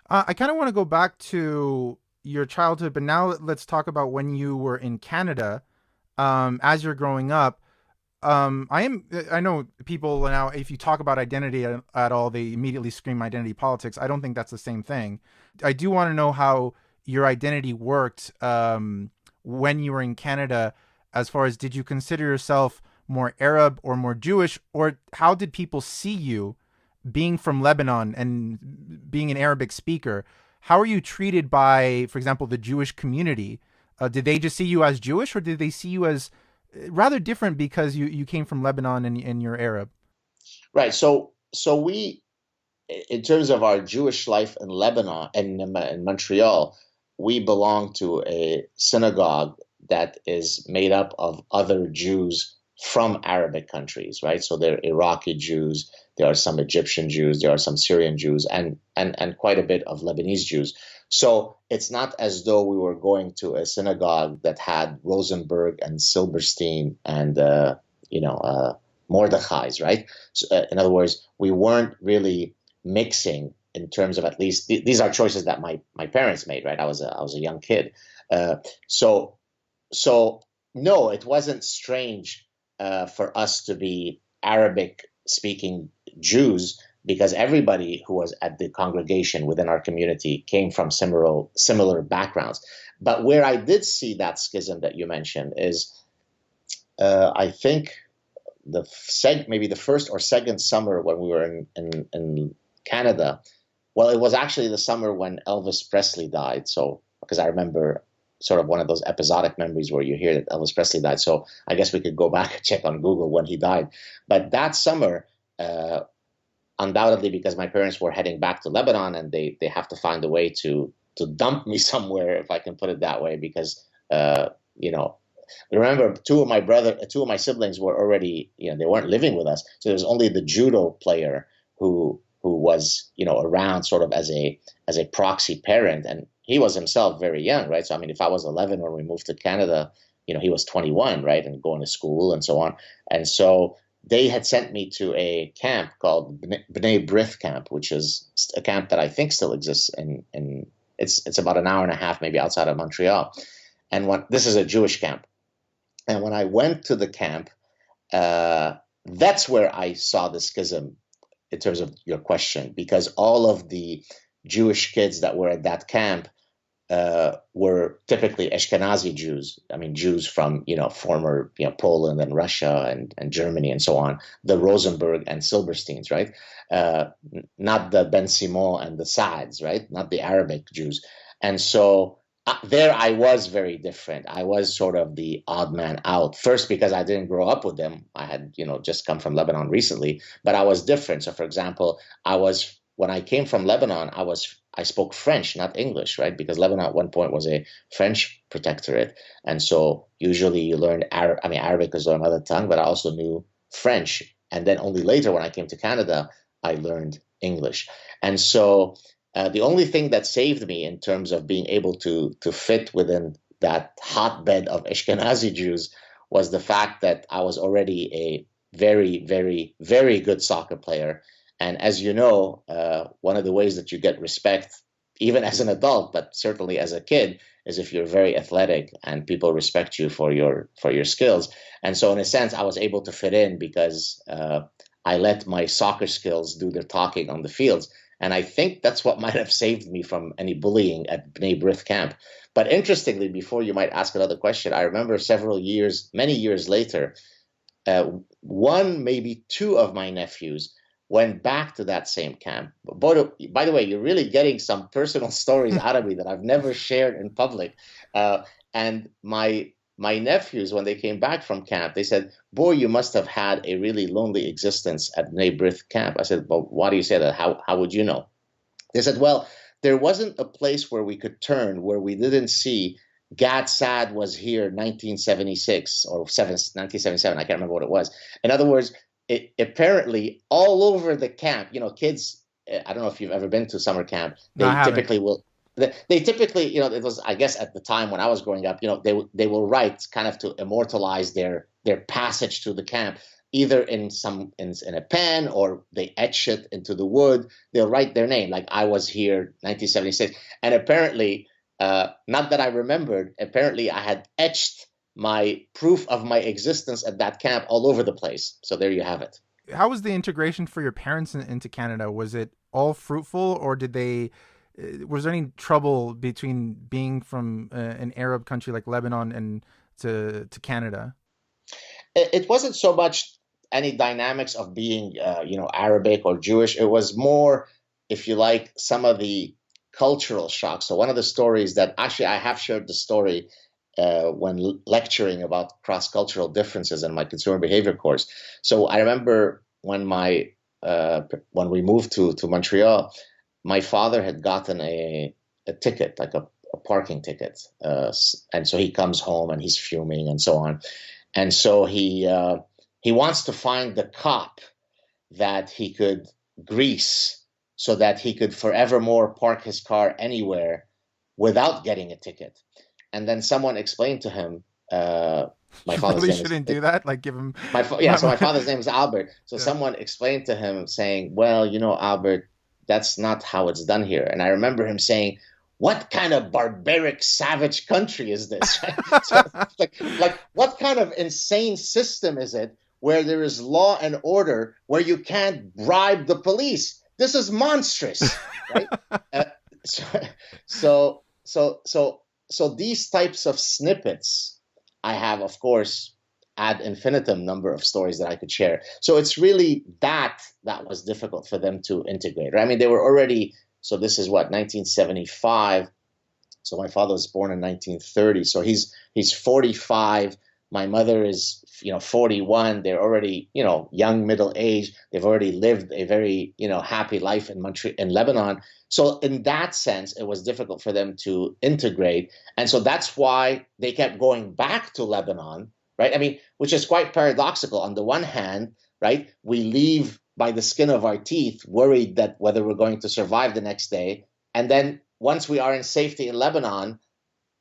I kind of want to go back to your childhood, but now let's talk about when you were in Canada. As you're growing up, I know people now, if you talk about identity at all, they immediately scream identity politics. I don't think that's the same thing. I do want to know how your identity worked when you were in Canada, as far as, did you consider yourself more Arab or more Jewish, or how did people see you being from Lebanon and being an Arabic speaker? How are you treated by, for example, the Jewish community? Did they just see you as Jewish, or did they see you as rather different because you came from Lebanon and you're Arab? Right. So we, in terms of our Jewish life in Lebanon and in Montreal, we belong to a synagogue that is made up of other Jews from Arabic countries, right? So there are Iraqi Jews, there are some Egyptian Jews, there are some Syrian Jews, and quite a bit of Lebanese Jews. So it's not as though we were going to a synagogue that had Rosenberg and Silberstein and Mordechai's, right? So, in other words, we weren't really mixing in terms of, at least these are choices that my parents made, right? I was a young kid, so no, it wasn't strange for us to be Arabic-speaking Jews, because everybody who was at the congregation within our community came from similar backgrounds. But where I did see that schism that you mentioned is, I think maybe the first or second summer when we were in Canada. Well, it was actually the summer when Elvis Presley died. So, because I remember sort of one of those episodic memories where you hear that Elvis Presley died. So I guess we could go back and check on Google when he died. But that summer, undoubtedly because my parents were heading back to Lebanon and they have to find a way to to dump me somewhere, if I can put it that way, because you know, remember, two of my siblings were already, they weren't living with us, so there was only the judo player who was, around sort of as a proxy parent, and he was himself very young, right? So I mean, if I was 11 when we moved to Canada, he was 21, right, and going to school and so on, and so they had sent me to a camp called B'nai B'rith camp, which is a camp that I think still exists in it's about an hour and a half maybe outside of Montreal, and this is a Jewish camp. And when I went to the camp, that's where I saw the schism in terms of your question, because all of the Jewish kids that were at that camp were typically Ashkenazi Jews. I mean, Jews from, former, Poland and Russia and Germany and so on, the Rosenberg and Silbersteins, right? Not the Ben Simon and the Saads, right? Not the Arabic Jews. And so there I was very different. I was sort of the odd man out. First, because I didn't grow up with them. I had, just come from Lebanon recently, but I was different. So, for example, when I came from Lebanon, I spoke French, not English, right? Because Lebanon at one point was a French protectorate. And so usually you learn Arabic is our mother tongue, but I also knew French. And then only later when I came to Canada, I learned English. And so the only thing that saved me in terms of being able to fit within that hotbed of Ashkenazi Jews was the fact that I was already a very, very, very good soccer player. And as you know, one of the ways that you get respect, even as an adult, but certainly as a kid, is if you're very athletic and people respect you for your skills. And so in a sense, I was able to fit in because I let my soccer skills do their talking on the fields. And I think that's what might have saved me from any bullying at B'nai B'rith camp. But interestingly, before you might ask another question, I remember many years later, one, maybe two of my nephews went back to that same camp. By the way, you're really getting some personal stories out of me that I've never shared in public. And my nephews, when they came back from camp, they said, "Boy, you must have had a really lonely existence at B'nai B'rith camp." I said, "Well, why do you say that? How would you know?" They said, "Well, there wasn't a place where we could turn where we didn't see Gad Saad was here 1976 or 1977. I can't remember what it was. In other words, apparently all over the camp, kids, I don't know if you've ever been to summer camp. They typically, it was, I guess at the time when I was growing up, they will write kind of to immortalize their passage to the camp, either in a pen or they etch it into the wood. They'll write their name, like I was here 1976. And apparently, not that I remembered, apparently I had etched my proof of my existence at that camp all over the place. So there you have it. How was the integration for your parents into Canada? Was it all fruitful, or was there any trouble between being from an Arab country like Lebanon and to Canada? It wasn't so much any dynamics of being, Arabic or Jewish. It was more, if you like, some of the cultural shocks. So one of the stories that actually I have shared the story when lecturing about cross-cultural differences in my consumer behavior course. So I remember when we moved to Montreal, my father had gotten a ticket, like a parking ticket. And so he comes home and he's fuming and so on. And so he wants to find the cop that he could grease so that he could forevermore park his car anywhere without getting a ticket. And then someone explained to him, my father's really name shouldn't do that. Like give him. So my father's name is Albert. So someone explained to him saying, "Well, Albert, that's not how it's done here." And I remember him saying, "What kind of barbaric, savage country is this?" Right? So, like, what kind of insane system is it where there is law and order where you can't bribe the police? This is monstrous, right? So these types of snippets, I have, of course, ad infinitum number of stories that I could share. So it's really that was difficult for them to integrate. Right? I mean, they were already, so this is 1975. So my father was born in 1930. So he's 45 My mother is, 41. They're already, young middle age. They've already lived a very, happy life in Lebanon. So in that sense, it was difficult for them to integrate. And so that's why they kept going back to Lebanon, right? I mean, which is quite paradoxical. On the one hand, right, we leave by the skin of our teeth, worried that whether we're going to survive the next day. And then once we are in safety in Lebanon,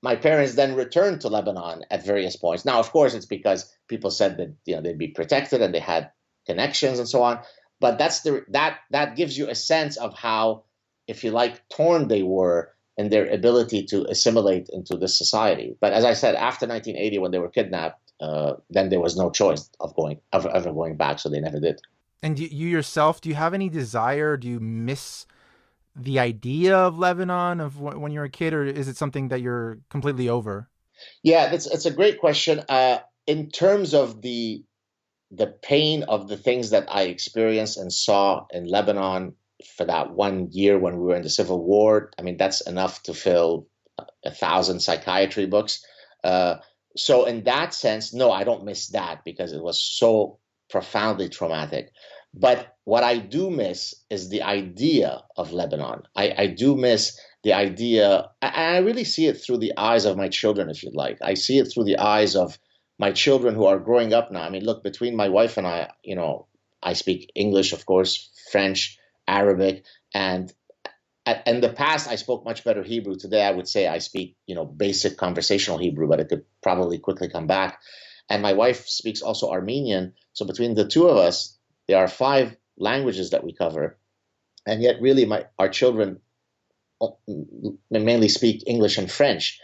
my parents then returned to Lebanon at various points. Now, of course, it's because people said that they'd be protected and they had connections and so on. But that gives you a sense of how, if you like, torn they were in their ability to assimilate into this society. But as I said, after 1980, when they were kidnapped, then there was no choice of ever going back, so they never did. And you yourself, do you have any desire? Do you miss the idea of Lebanon of when you were a kid, or is it something that you're completely over? Yeah, it's a great question. In terms of the pain of the things that I experienced and saw in Lebanon for that 1 year when we were in the Civil War, I mean, that's enough to fill 1,000 psychiatry books. So in that sense, no, I don't miss that because it was so profoundly traumatic. But what I do miss is the idea of Lebanon. I do miss the idea, and I really see it through the eyes of my children, if you'd like. I see it through the eyes of my children who are growing up now. I mean, look, between my wife and I, I speak English, of course, French, Arabic, and in the past, I spoke much better Hebrew. Today, I would say I speak, basic conversational Hebrew, but it could probably quickly come back. And my wife speaks also Armenian. So between the two of us, there are 5 languages that we cover. And yet, really, our children mainly speak English and French.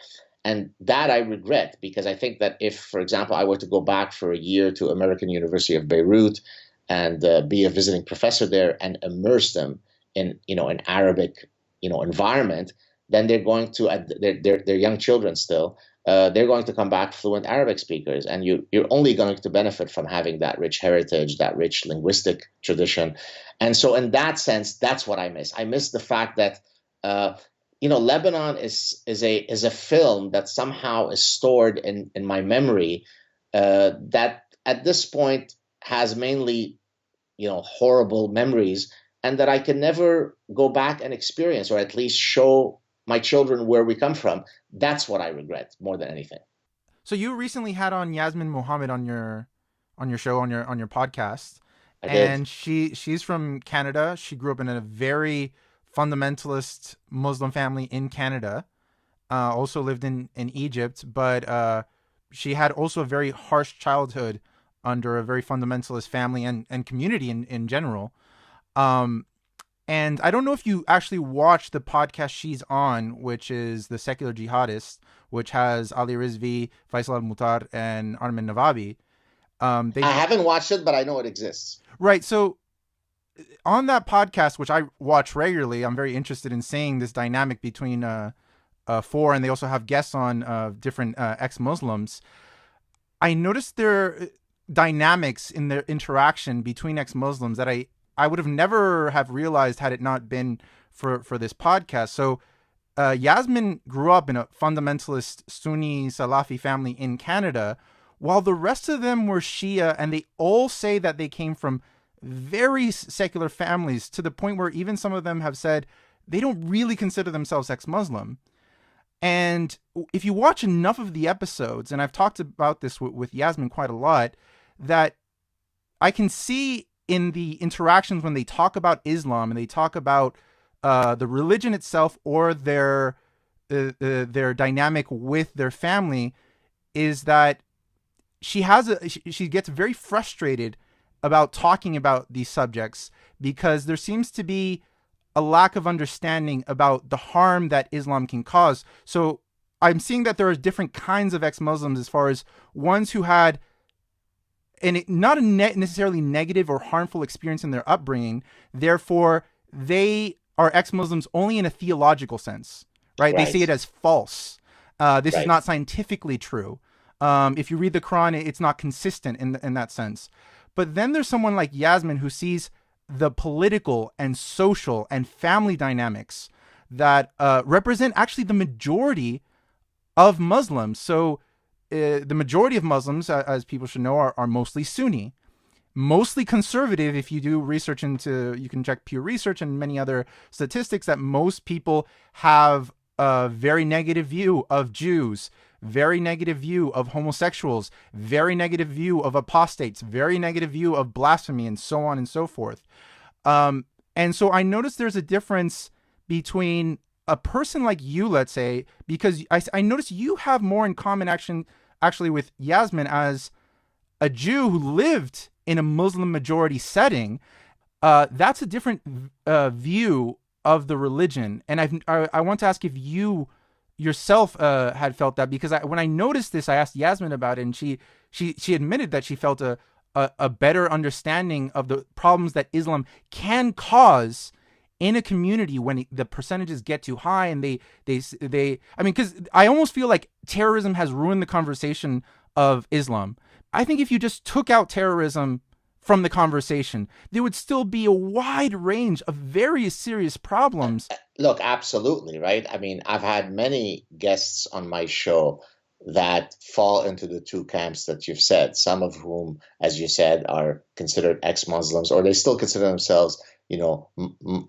And that I regret, because I think that if, for example, I were to go back for a year to American University of Beirut and be a visiting professor there and immerse them in, an Arabic, environment, then they're going to, they're young children still, they're going to come back fluent Arabic speakers. And you're only going to benefit from having that rich heritage, that rich linguistic tradition. And so in that sense, that's what I miss. I miss the fact that, Lebanon is a film that somehow is stored in my memory, that at this point has mainly, horrible memories, and that I can never go back and experience, or at least show my children where we come from. That's what I regret more than anything. So you recently had on Yasmin Mohammad on your show, on your podcast. I and did. she's from Canada. She grew up in a very fundamentalist Muslim family in Canada. Also lived in Egypt, but she had also a very harsh childhood under a very fundamentalist family and community in general. And I don't know if you actually watched the podcast she's on, which is The Secular Jihadist, which has Ali Rizvi, Faisal Al-Mutar, and Armin Navabi. I haven't watched it, but I know it exists. Right. So on that podcast, which I watch regularly, I'm very interested in seeing this dynamic between 4, and they also have guests on different ex-Muslims. I noticed their dynamics in their interaction between ex-Muslims that I would have never have realized had it not been for this podcast. So Yasmin grew up in a fundamentalist Sunni Salafi family in Canada, while the rest of them were Shia, and they all say that they came from very secular families, to the point where even some of them have said they don't really consider themselves ex-Muslim. And if you watch enough of the episodes, and I've talked about this with Yasmin quite a lot, that I can see in the interactions when they talk about Islam and they talk about the religion itself, or their dynamic with their family, is that she gets very frustrated about talking about these subjects, because there seems to be a lack of understanding about the harm that Islam can cause. So I'm seeing that there are different kinds of ex-Muslims, as far as ones who had not a necessarily negative or harmful experience in their upbringing. Therefore, they are ex-Muslims only in a theological sense, right? They see it as false. This is not scientifically true. If you read the Quran, it's not consistent in that sense. But then there's someone like Yasmin who sees the political and social and family dynamics that represent actually the majority of Muslims. So the majority of Muslims, as people should know, are mostly Sunni, mostly conservative. If you do research into, you can check Pew Research and many other statistics, that most people have a very negative view of Jews, very negative view of homosexuals, very negative view of apostates, very negative view of blasphemy, and so on and so forth. And so I noticed there's a difference between a person like you, let's say, because I noticed you have more in common actually with Yasmin as a Jew who lived in a Muslim majority setting. That's a different view of the religion. And I want to ask if you yourself had felt that, because when I noticed this, I asked Yasmin about it, and she admitted that she felt a better understanding of the problems that Islam can cause in a community when the percentages get too high. And they I mean, because I almost feel like terrorism has ruined the conversation of Islam. I think if you just took out terrorism from the conversation, there would still be a wide range of very serious problems. Look, absolutely, right? I mean, I've had many guests on my show that fall into the two camps that you've said, some of whom, as you said, are considered ex-Muslims, or they still consider themselves,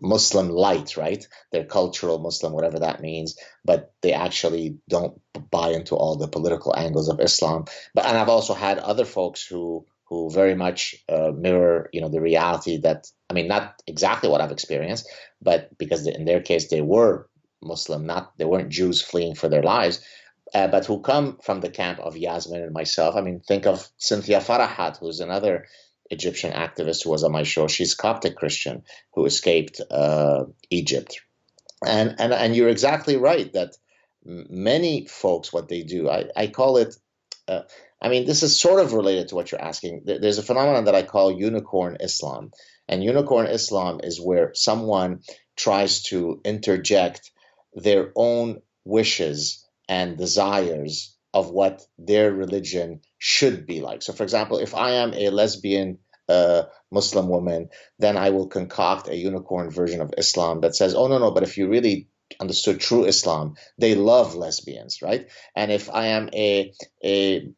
Muslim light, right? They're cultural Muslim, whatever that means, but they actually don't buy into all the political angles of Islam. And I've also had other folks who very much mirror, the reality that, I mean, not exactly what I've experienced, but because in their case they were Muslim, they weren't Jews fleeing for their lives, but who come from the camp of Yasmin and myself. I mean, think of Cynthia Farahat, who's another Egyptian activist who was on my show. She's Coptic Christian who escaped Egypt. And you're exactly right that many folks, what they do, I call it, I mean, this is sort of related to what you're asking. There's a phenomenon that I call unicorn Islam. And unicorn Islam is where someone tries to interject their own wishes and desires of what their religion should be like. So, for example, if I am a lesbian Muslim woman, then I will concoct a unicorn version of Islam that says, oh, no, but if you really understood true Islam, they love lesbians, right? And if I am a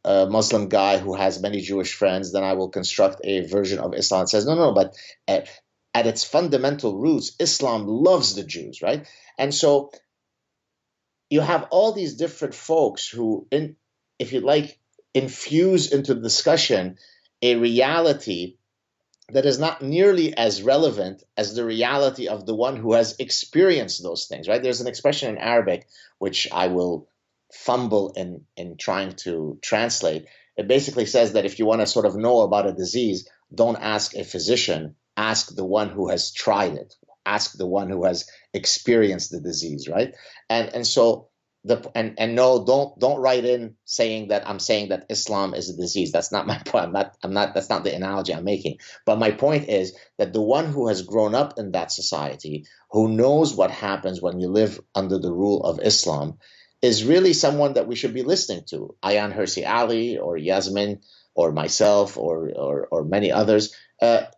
Muslim guy who has many Jewish friends, then I will construct a version of Islam that says, no, but at its fundamental roots, Islam loves the Jews, right? And so you have all these different folks who, if you like, infuse into the discussion a reality that is not nearly as relevant as the reality of the one who has experienced those things, right? There's an expression in Arabic, which I will fumble in trying to translate. It basically says that if you want to sort of know about a disease, don't ask a physician, ask the one who has tried it, ask the one who has experienced the disease, right? And so no, don't write in saying that I'm saying that Islam is a disease. That's not my point. That's not the analogy I'm making. But my point is that the one who has grown up in that society, who knows what happens when you live under the rule of Islam, is really someone that we should be listening to. Ayan Hirsi Ali or Yasmin or myself or many others.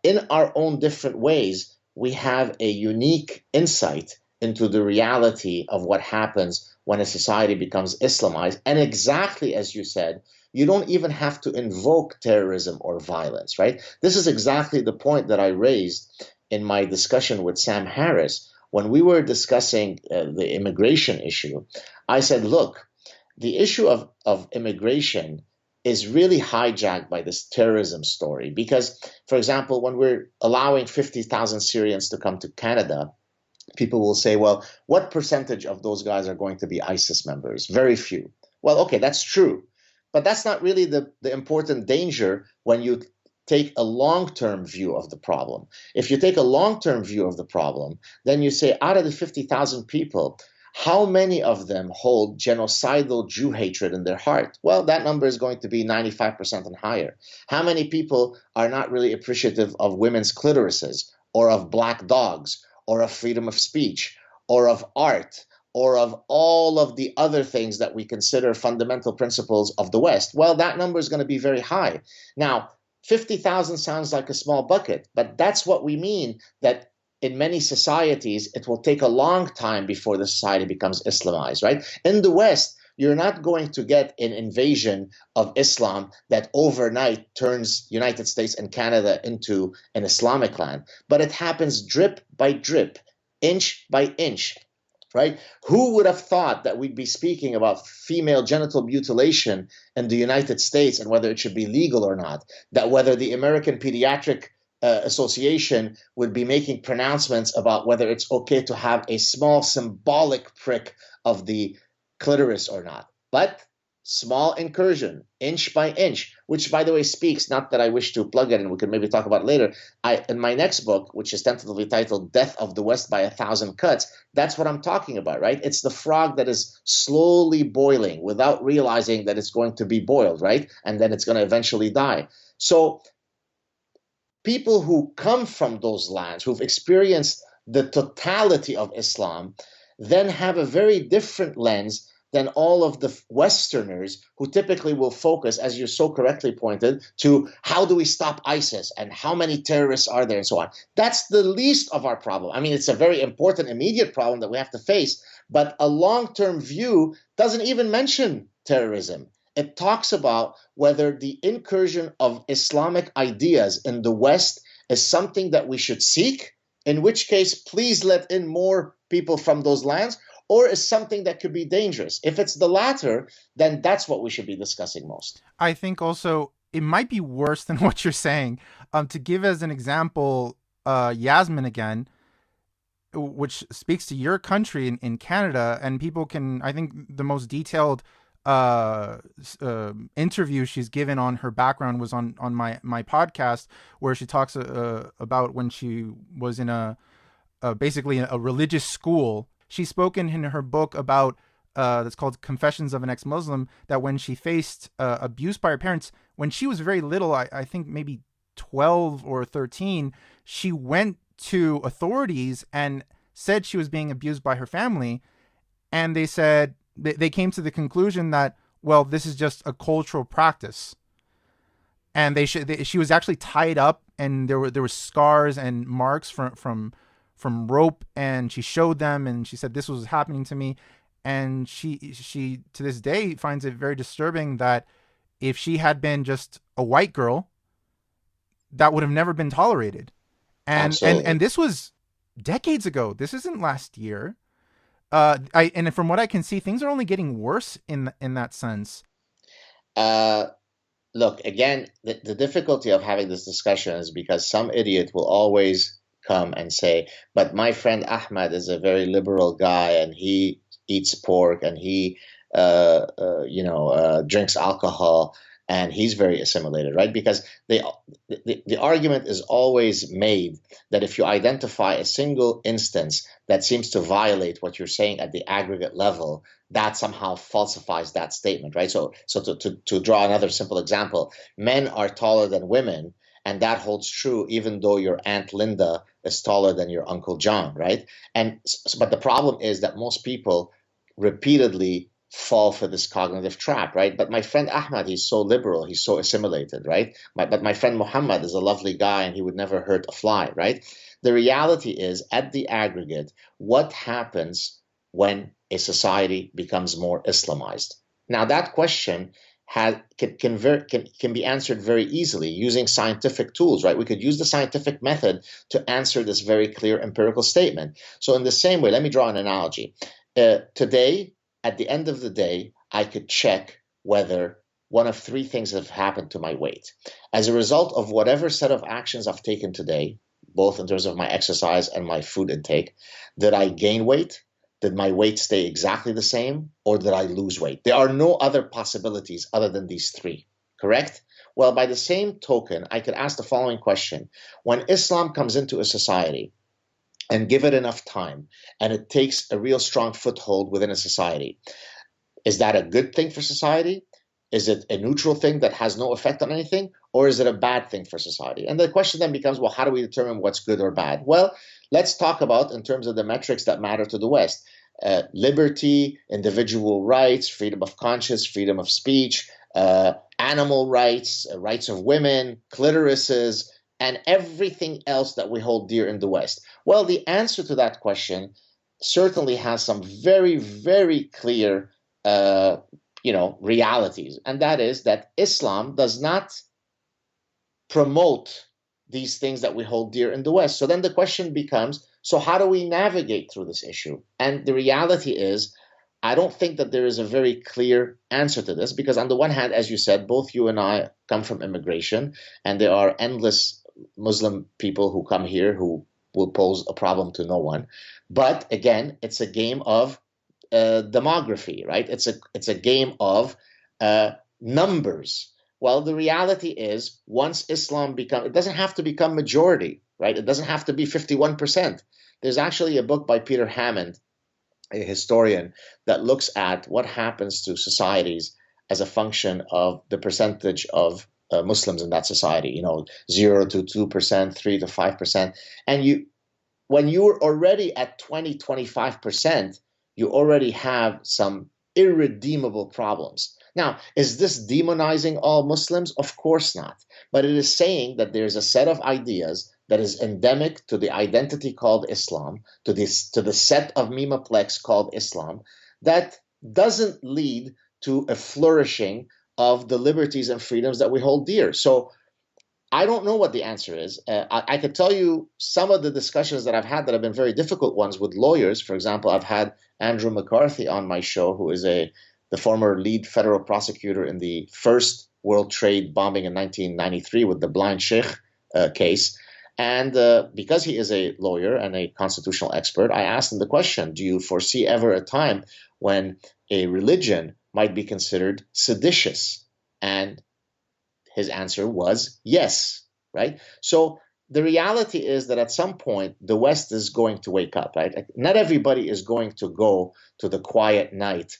In our own different ways, we have a unique insight into the reality of what happens when a society becomes Islamized. And exactly as you said, you don't even have to invoke terrorism or violence, right? This is exactly the point that I raised in my discussion with Sam Harris. When we were discussing the immigration issue, I said, look, the issue of immigration is really hijacked by this terrorism story. Because, for example, when we're allowing 50,000 Syrians to come to Canada, people will say, well, what percentage of those guys are going to be ISIS members? Very few. Well, okay, that's true. But that's not really the important danger when you take a long-term view of the problem. If you take a long-term view of the problem, then you say, out of the 50,000 people, how many of them hold genocidal Jew hatred in their heart? Well, that number is going to be 95% and higher. How many people are not really appreciative of women's clitorises or of black dogs or of freedom of speech or of art or of all of the other things that we consider fundamental principles of the West? Well, that number is going to be very high. Now, 50,000 sounds like a small bucket, but that's what we mean, that in many societies, it will take a long time before the society becomes Islamized, right? In the West, you're not going to get an invasion of Islam that overnight turns United States and Canada into an Islamic land, but it happens drip by drip, inch by inch. Right? Who would have thought that we'd be speaking about female genital mutilation in the United States and whether it should be legal or not? That whether the American Pediatric Association would be making pronouncements about whether it's okay to have a small symbolic prick of the clitoris or not. But small incursion, inch by inch, which, by the way, speaks, not that I wish to plug it, and we could maybe talk about it later. In my next book, which is tentatively titled Death of the West by 1,000 Cuts, that's what I'm talking about, right? It's the frog that is slowly boiling without realizing that it's going to be boiled, right? And then it's going to eventually die. So people who come from those lands, who've experienced the totality of Islam, then have a very different lens than all of the Westerners who typically will focus, as you so correctly pointed, to how do we stop ISIS and how many terrorists are there and so on. That's the least of our problem. I mean, it's a very important immediate problem that we have to face, but a long-term view doesn't even mention terrorism. It talks about whether the incursion of Islamic ideas in the West is something that we should seek, in which case, please let in more people from those lands, or is something that could be dangerous. If it's the latter, then that's what we should be discussing most. I think also it might be worse than what you're saying. To give as an example, Yasmin again, which speaks to your country in Canada, and people can, I think the most detailed interview she's given on her background was on my podcast, where she talks about when she was in basically a religious school. She's spoken in her book about that's called Confessions of an Ex-Muslim, that when she faced abuse by her parents when she was very little, I think maybe 12 or 13, she went to authorities and said she was being abused by her family, and they said they came to the conclusion that, well, this is just a cultural practice, and she was actually tied up, and there were scars and marks from rope, and she showed them, and she said this was happening to me, and she to this day finds it very disturbing that if she had been just a white girl, that would have never been tolerated. And this was decades ago. This isn't last year. And from what I can see, things are only getting worse in that sense. Look, again, the difficulty of having this discussion is because some idiot will always come and say, but my friend Ahmad is a very liberal guy and he eats pork and he drinks alcohol and he's very assimilated, right? Because the argument is always made that if you identify a single instance that seems to violate what you're saying at the aggregate level, that somehow falsifies that statement, right? So to draw another simple example, men are taller than women, and that holds true even though your Aunt Linda is taller than your Uncle John, right? But the problem is that most people repeatedly fall for this cognitive trap, right? But my friend Ahmad, he's so liberal, he's so assimilated, right? But my friend Muhammad is a lovely guy and he would never hurt a fly, right? The reality is, at the aggregate, what happens when a society becomes more Islamized? Now, that question can be answered very easily using scientific tools, right? We could use the scientific method to answer this very clear empirical statement. So in the same way, let me draw an analogy. Today, at the end of the day, I could check whether one of three things have happened to my weight. As a result of whatever set of actions I've taken today, both in terms of my exercise and my food intake, did I gain weight? Did my weight stay exactly the same? Or did I lose weight? There are no other possibilities other than these three, correct? Well, by the same token, I could ask the following question. When Islam comes into a society, and give it enough time, and it takes a real strong foothold within a society, is that a good thing for society? Is it a neutral thing that has no effect on anything? Or is it a bad thing for society? And the question then becomes, well, how do we determine what's good or bad? Well, let's talk about, in terms of the metrics that matter to the West, liberty, individual rights, freedom of conscience, freedom of speech, animal rights, rights of women, clitorises, and everything else that we hold dear in the West. Well, the answer to that question certainly has some very, very clear uh, realities, and that is that Islam does not promote these things that we hold dear in the West. So then the question becomes, so how do we navigate through this issue? And the reality is, I don't think that there is a very clear answer to this, because on the one hand, as you said, both you and I come from immigration, and there are endless Muslim people who come here who will pose a problem to no one. But again, it's a game of demography, right? It's a game of numbers. Well, the reality is, once Islam it doesn't have to become majority, right? It doesn't have to be 51%. There's actually a book by Peter Hammond, a historian, that looks at what happens to societies as a function of the percentage of Muslims in that society. 0 to 2%, 3 to 5%, and when you're already at 20, 25%, you already have some irredeemable problems. Now, is this demonizing all Muslims? Of course not. But it is saying that there's a set of ideas that is endemic to the identity called Islam, to the set of memaplex called Islam, that doesn't lead to a flourishing of the liberties and freedoms that we hold dear. So I don't know what the answer is. I could tell you some of the discussions that I've had that have been very difficult ones with lawyers. For example, I've had Andrew McCarthy on my show, who is the former lead federal prosecutor in the first World Trade bombing in 1993 with the Blind Sheikh case. And because he is a lawyer and a constitutional expert, I asked him the question, do you foresee ever a time when a religion might be considered seditious? And his answer was yes, right? So the reality is that at some point, the West is going to wake up, right? Not everybody is going to go to the quiet night,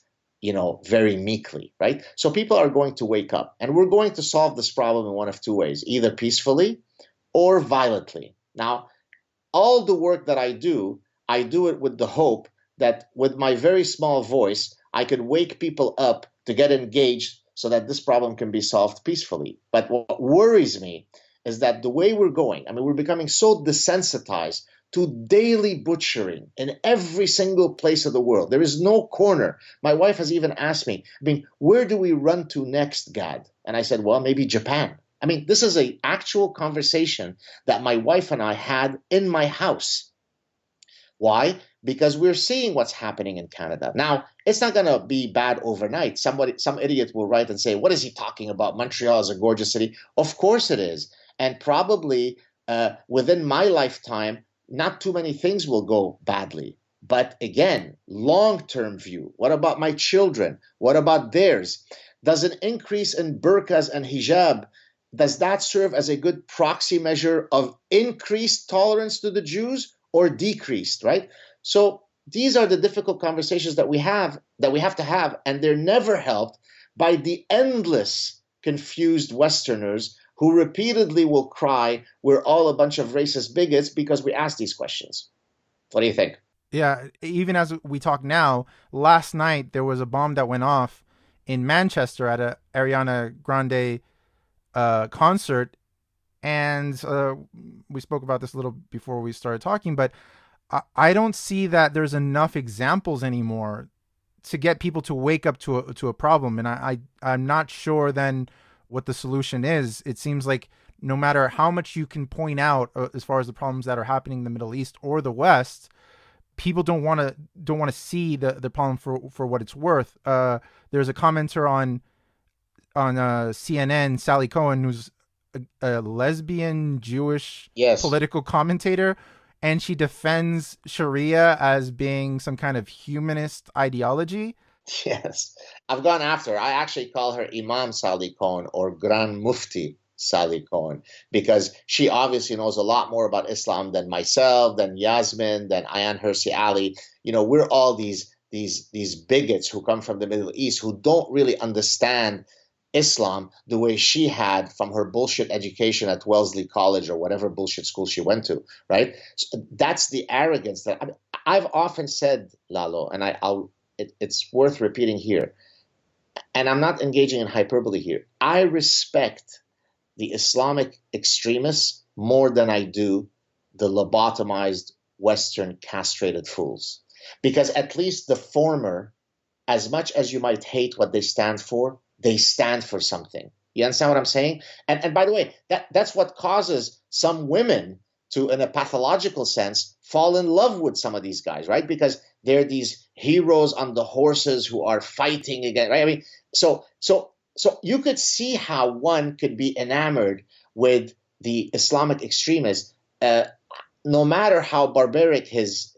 very meekly, right? So people are going to wake up, and we're going to solve this problem in one of two ways, either peacefully or violently. Now, all the work that I do it with the hope that with my very small voice, I could wake people up to get engaged so that this problem can be solved peacefully. But what worries me is that the way we're going, we're becoming so desensitized to daily butchering in every single place of the world. There is no corner. My wife has even asked me, where do we run to next, Gad? And I said, well, maybe Japan. This is an actual conversation that my wife and I had in my house. Why? Because we're seeing what's happening in Canada. Now, it's not going to be bad overnight. Some idiot will write and say, what is he talking about? Montreal is a gorgeous city. Of course it is. And probably within my lifetime, not too many things will go badly. But again, long-term view. What about my children? What about theirs? Does an increase in burqas and hijab, does that serve as a good proxy measure of increased tolerance to the Jews or decreased, right? So these are the difficult conversations that we have to have, and they're never helped by the endless confused Westerners who repeatedly will cry, we're all a bunch of racist bigots because we ask these questions. What do you think? Yeah, even as we talk now, last night there was a bomb that went off in Manchester at a Ariana Grande concert, and we spoke about this a little before we started talking, but I don't see that there's enough examples anymore to get people to wake up to a problem, and I'm not sure then what the solution is. It seems like no matter how much you can point out as far as the problems that are happening in the Middle East or the West, people don't want to see the problem for what it's worth. There's a commenter on CNN, Sally Cohen, who's a lesbian Jewish political commentator, and she defends Sharia as being some kind of humanist ideology. Yes, I've gone after her. I actually call her Imam Sally Cohen or Grand Mufti Sally Cohen, because she obviously knows a lot more about Islam than myself, than Yasmin, than Ayan Hirsi Ali. We're all these bigots who come from the Middle East who don't really understand Islam the way she had from her bullshit education at Wellesley College or whatever bullshit school she went to, right? So that's the arrogance that I've often said, Lalo, and it's worth repeating here. And I'm not engaging in hyperbole here. I respect the Islamic extremists more than I do the lobotomized Western castrated fools. Because at least the former as much as you might hate what they stand for, they stand for something. You understand what I'm saying? And by the way, that's what causes some women to, in a pathological sense, fall in love with some of these guys, right? Because they're these heroes on the horses who are fighting again, right? I mean, so you could see how one could be enamored with the Islamic extremist, no matter how barbaric his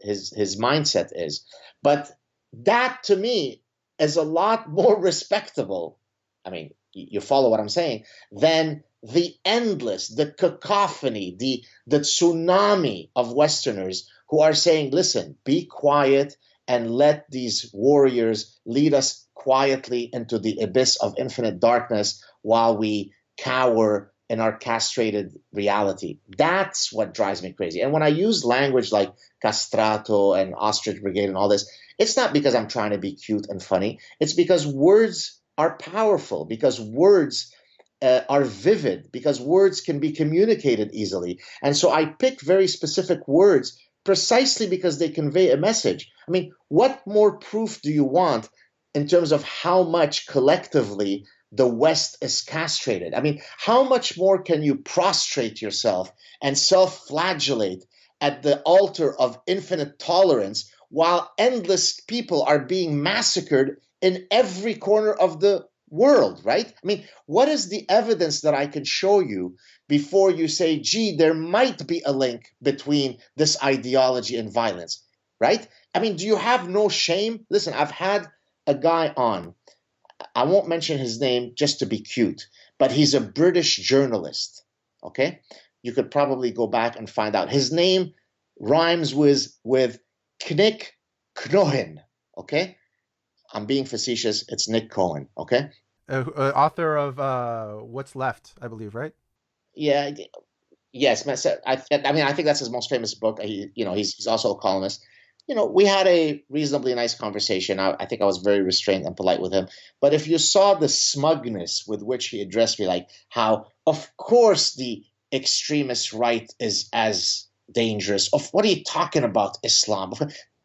mindset is. But that, to me, is a lot more respectable. I mean, you follow what I'm saying? Than the endless, the cacophony, the tsunami of Westerners who are saying, listen, be quiet and let these warriors lead us quietly into the abyss of infinite darkness while we cower in our castrated reality. That's what drives me crazy. And when I use language like castrato and ostrich brigade and all this, it's not because I'm trying to be cute and funny. It's because words are powerful, because words are vivid, because words can be communicated easily. And so I pick very specific words precisely because they convey a message. I mean, what more proof do you want in terms of how much collectively the West is castrated? I mean, how much more can you prostrate yourself and self-flagellate at the altar of infinite tolerance while endless people are being massacred in every corner of the world, right? I mean, what is the evidence that I can show you before you say, gee, there might be a link between this ideology and violence, right? I mean, do you have no shame? Listen, I've had a guy on, I won't mention his name just to be cute, but he's a British journalist, okay? You could probably go back and find out. His name rhymes with Knick Knohen, okay? I'm being facetious. It's Nick Cohen, okay? Author of What's Left, I believe, right? Yeah, yes. I mean, I think that's his most famous book. He's also a columnist. We had a reasonably nice conversation. I think I was very restrained and polite with him. But if you saw the smugness with which he addressed me, like how, of course, the extremist right is as dangerous. Of what are you talking about, Islam,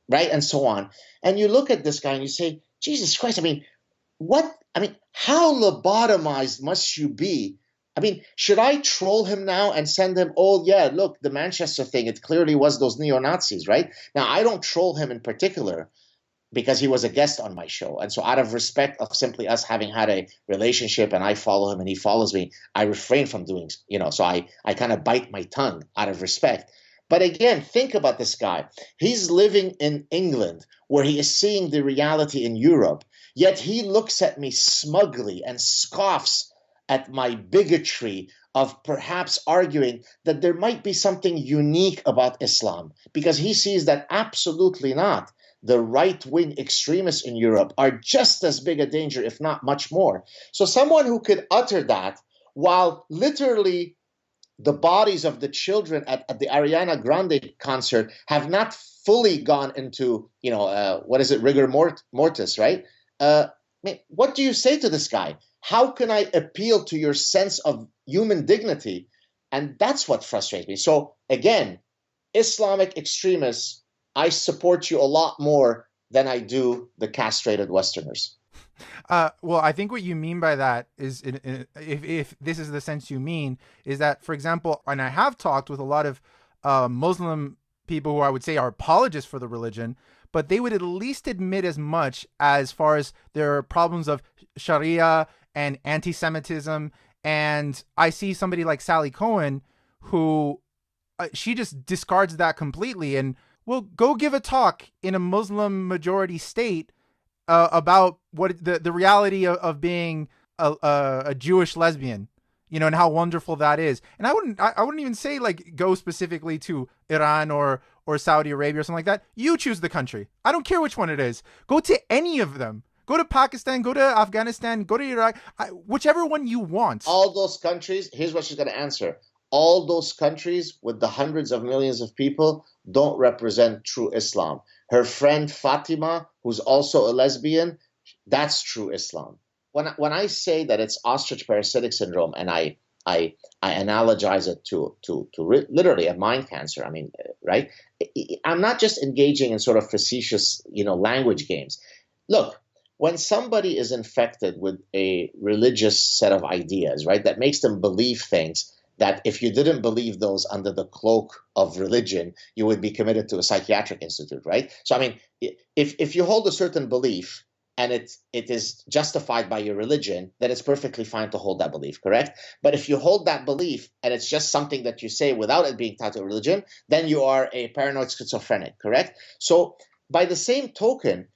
right? And so on. And you look at this guy and you say, Jesus Christ, I mean, how lobotomized must you be? I mean, should I troll him now and send him, oh, yeah, look, the Manchester thing, it clearly was those neo-Nazis, right? Now, I don't troll him in particular because he was a guest on my show. And so out of respect of simply us having had a relationship and I follow him and he follows me, I refrain from doing, so I kind of bite my tongue out of respect. But again, think about this guy. He's living in England where he is seeing the reality in Europe, yet he looks at me smugly and scoffs at my bigotry of perhaps arguing that there might be something unique about Islam, because he sees that absolutely not. The right-wing extremists in Europe are just as big a danger, if not much more. So someone who could utter that while literally the bodies of the children at the Ariana Grande concert have not fully gone into, rigor mortis, right? What do you say to this guy? How can I appeal to your sense of human dignity? And that's what frustrates me. So again, Islamic extremists, I support you a lot more than I do the castrated Westerners. Well, I think what you mean by that is, if this is the sense you mean, is that, for example, and I have talked with a lot of Muslim people who I would say are apologists for the religion, but they would at least admit as much as far as there are problems of Sharia and anti-Semitism. And I see somebody like Sally Cohen who she just discards that completely and will go give a talk in a Muslim majority state about what the reality of being a Jewish lesbian, and how wonderful that is. And I wouldn't even say like go specifically to Iran or Saudi Arabia or something like that. You choose the country. I don't care which one it is. Go to any of them. Go to Pakistan, go to Afghanistan, go to Iraq, whichever one you want. All those countries, here's what she's going to answer. All those countries with the hundreds of millions of people don't represent true Islam. Her friend Fatima, who's also a lesbian, that's true Islam. When I say that it's ostrich parasitic syndrome, and I analogize it to literally a mind cancer, I mean, right? I'm not just engaging in sort of facetious, language games. Look, when somebody is infected with a religious set of ideas, right, that makes them believe things that if you didn't believe those under the cloak of religion, you would be committed to a psychiatric institute, right? So, I mean, if you hold a certain belief and it is justified by your religion, then it's perfectly fine to hold that belief, correct? But if you hold that belief and it's just something that you say without it being tied to religion, then you are a paranoid schizophrenic, correct? So, by the same token,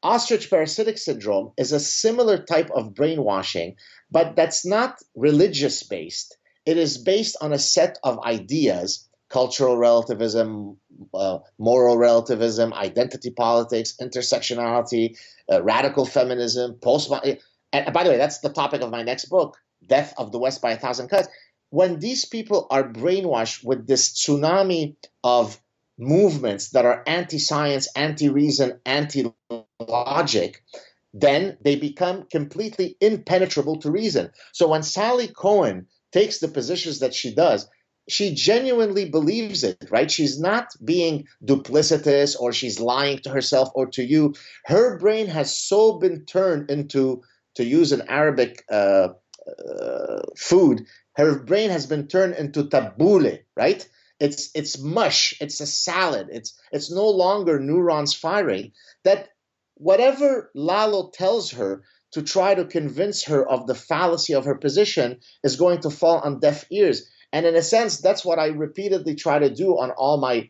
ostrich parasitic syndrome is a similar type of brainwashing, but that's not religious based. It is based on a set of ideas: cultural relativism, moral relativism, identity politics, intersectionality, radical feminism, post. And by the way, that's the topic of my next book, Death of the West by a Thousand Cuts. When these people are brainwashed with this tsunami of movements that are anti-science, anti-reason, anti-logic, then they become completely impenetrable to reason. So when Sally Cohen takes the positions that she does, she genuinely believes it, right? She's not being duplicitous or she's lying to herself or to you. Her brain has so been turned into, to use an Arabic food, her brain has been turned into tabbouleh, right? It's mush. It's a salad. It's no longer neurons firing. That whatever Lalo tells her to try to convince her of the fallacy of her position is going to fall on deaf ears. And in a sense, that's what I repeatedly try to do on all my,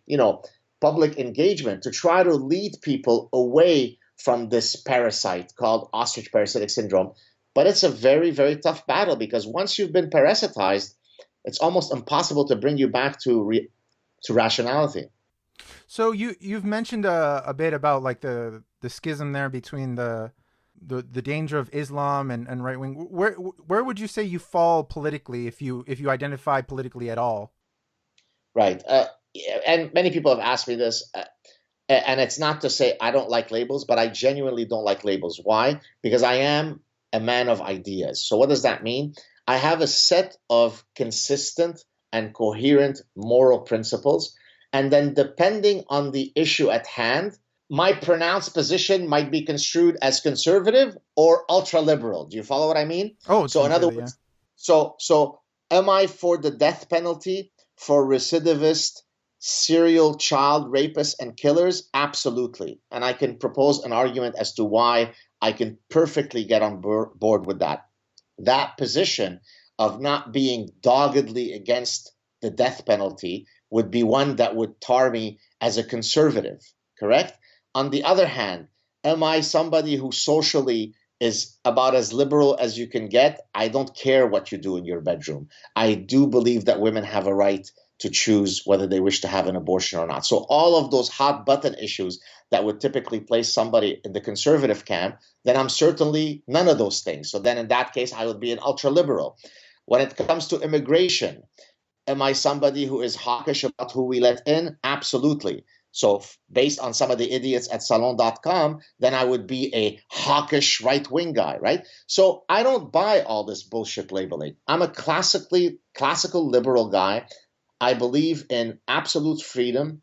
public engagement, to try to lead people away from this parasite called ostrich parasitic syndrome. But it's a very, very tough battle, because once you've been parasitized, it's almost impossible to bring you back to rationality. So you've mentioned a bit about like the schism there between the danger of Islam and right wing. Where would you say you fall politically, if you identify politically at all? Right. And many people have asked me this, and it's not to say I don't like labels, but I genuinely don't like labels. Why? Because I am a man of ideas. So what does that mean? I have a set of consistent and coherent moral principles. And then depending on the issue at hand, my pronounced position might be construed as conservative or ultra liberal. Do you follow what I mean? Oh, So in other words, so am I for the death penalty for recidivist serial child rapists and killers? Absolutely. And I can propose an argument as to why I can perfectly get on board with that. That position of not being doggedly against the death penalty would be one that would tar me as a conservative, correct? On the other hand, am I somebody who socially is about as liberal as you can get? I don't care what you do in your bedroom. I do believe that women have a right to choose whether they wish to have an abortion or not. So all of those hot button issues that would typically place somebody in the conservative camp, then I'm certainly none of those things. So then in that case, I would be an ultra liberal. When it comes to immigration, am I somebody who is hawkish about who we let in? Absolutely. So based on some of the idiots at salon.com, then I would be a hawkish right-wing guy, right? So I don't buy all this bullshit labeling. I'm a classical liberal guy. I believe in absolute freedom.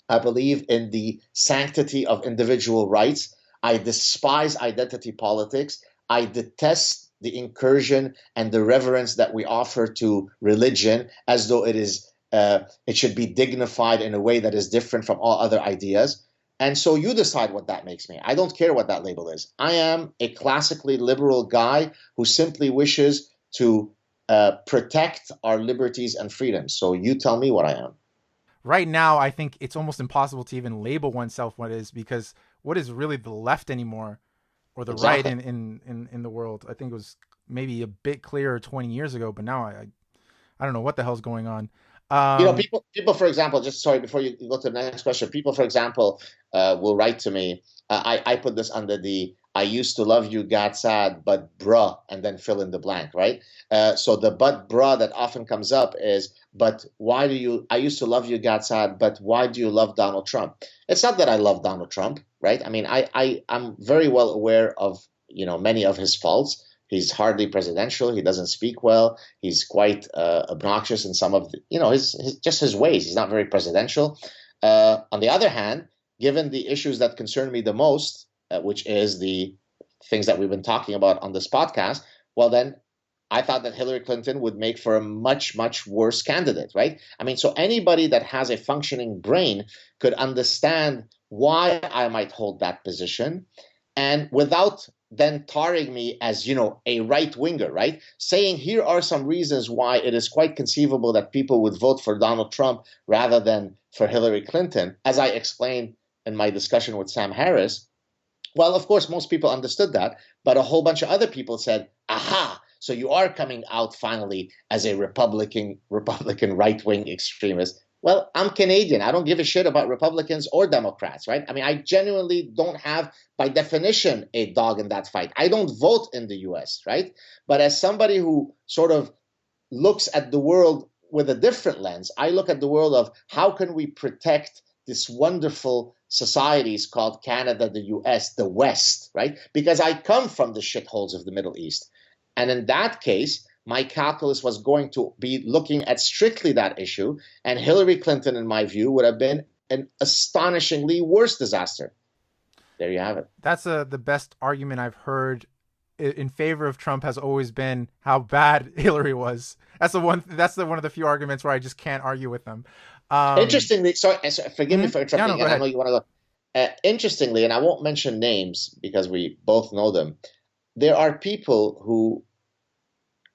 I believe in the sanctity of individual rights. I despise identity politics. I detest the incursion and the reverence that we offer to religion as though it should be dignified in a way that is different from all other ideas. And so you decide what that makes me. I don't care what that label is. I am a classically liberal guy who simply wishes to protect our liberties and freedoms. So you tell me what I am. Right now, I think it's almost impossible to even label oneself what it is, because what is really the left anymore, or the Exactly. right in the world? I think it was maybe a bit clearer 20 years ago, but now I don't know what the hell's going on. People, for example, just sorry, before you go to the next question, people, for example, will write to me. I put this under the "I used to love you, God Saad, but bruh," and then fill in the blank, right? So the "but bruh" that often comes up is, "But why do you? I used to love you, God Saad, but why do you love Donald Trump?" It's not that I love Donald Trump, right? I mean, I'm very well aware of many of his faults. He's hardly presidential. He doesn't speak well. He's quite obnoxious in some of his ways. He's not very presidential. On the other hand, given the issues that concern me the most, which is the things that we've been talking about on this podcast, well, then I thought that Hillary Clinton would make for a much, much worse candidate, right? I mean, so anybody that has a functioning brain could understand why I might hold that position, and without then tarring me as, a right winger, right? Saying here are some reasons why it is quite conceivable that people would vote for Donald Trump rather than for Hillary Clinton, as I explained in my discussion with Sam Harris. Well, of course, most people understood that, but a whole bunch of other people said, aha, so you are coming out finally as a Republican right-wing extremist. Well, I'm Canadian. I don't give a shit about Republicans or Democrats, right? I mean, I genuinely don't have, by definition, a dog in that fight. I don't vote in the US, right? But as somebody who sort of looks at the world with a different lens, I look at the world of how can we protect this wonderful societies called Canada, the US, the West, right? Because I come from the shitholes of the Middle East. And in that case, my calculus was going to be looking at strictly that issue, and Hillary Clinton, in my view, would have been an astonishingly worse disaster. There you have it. That's the best argument I've heard in favor of Trump has always been how bad Hillary was. That's the one of the few arguments where I just can't argue with them. Interestingly, sorry, forgive me for interrupting. No, I know you want to go. Interestingly, and I won't mention names because we both know them, there are people who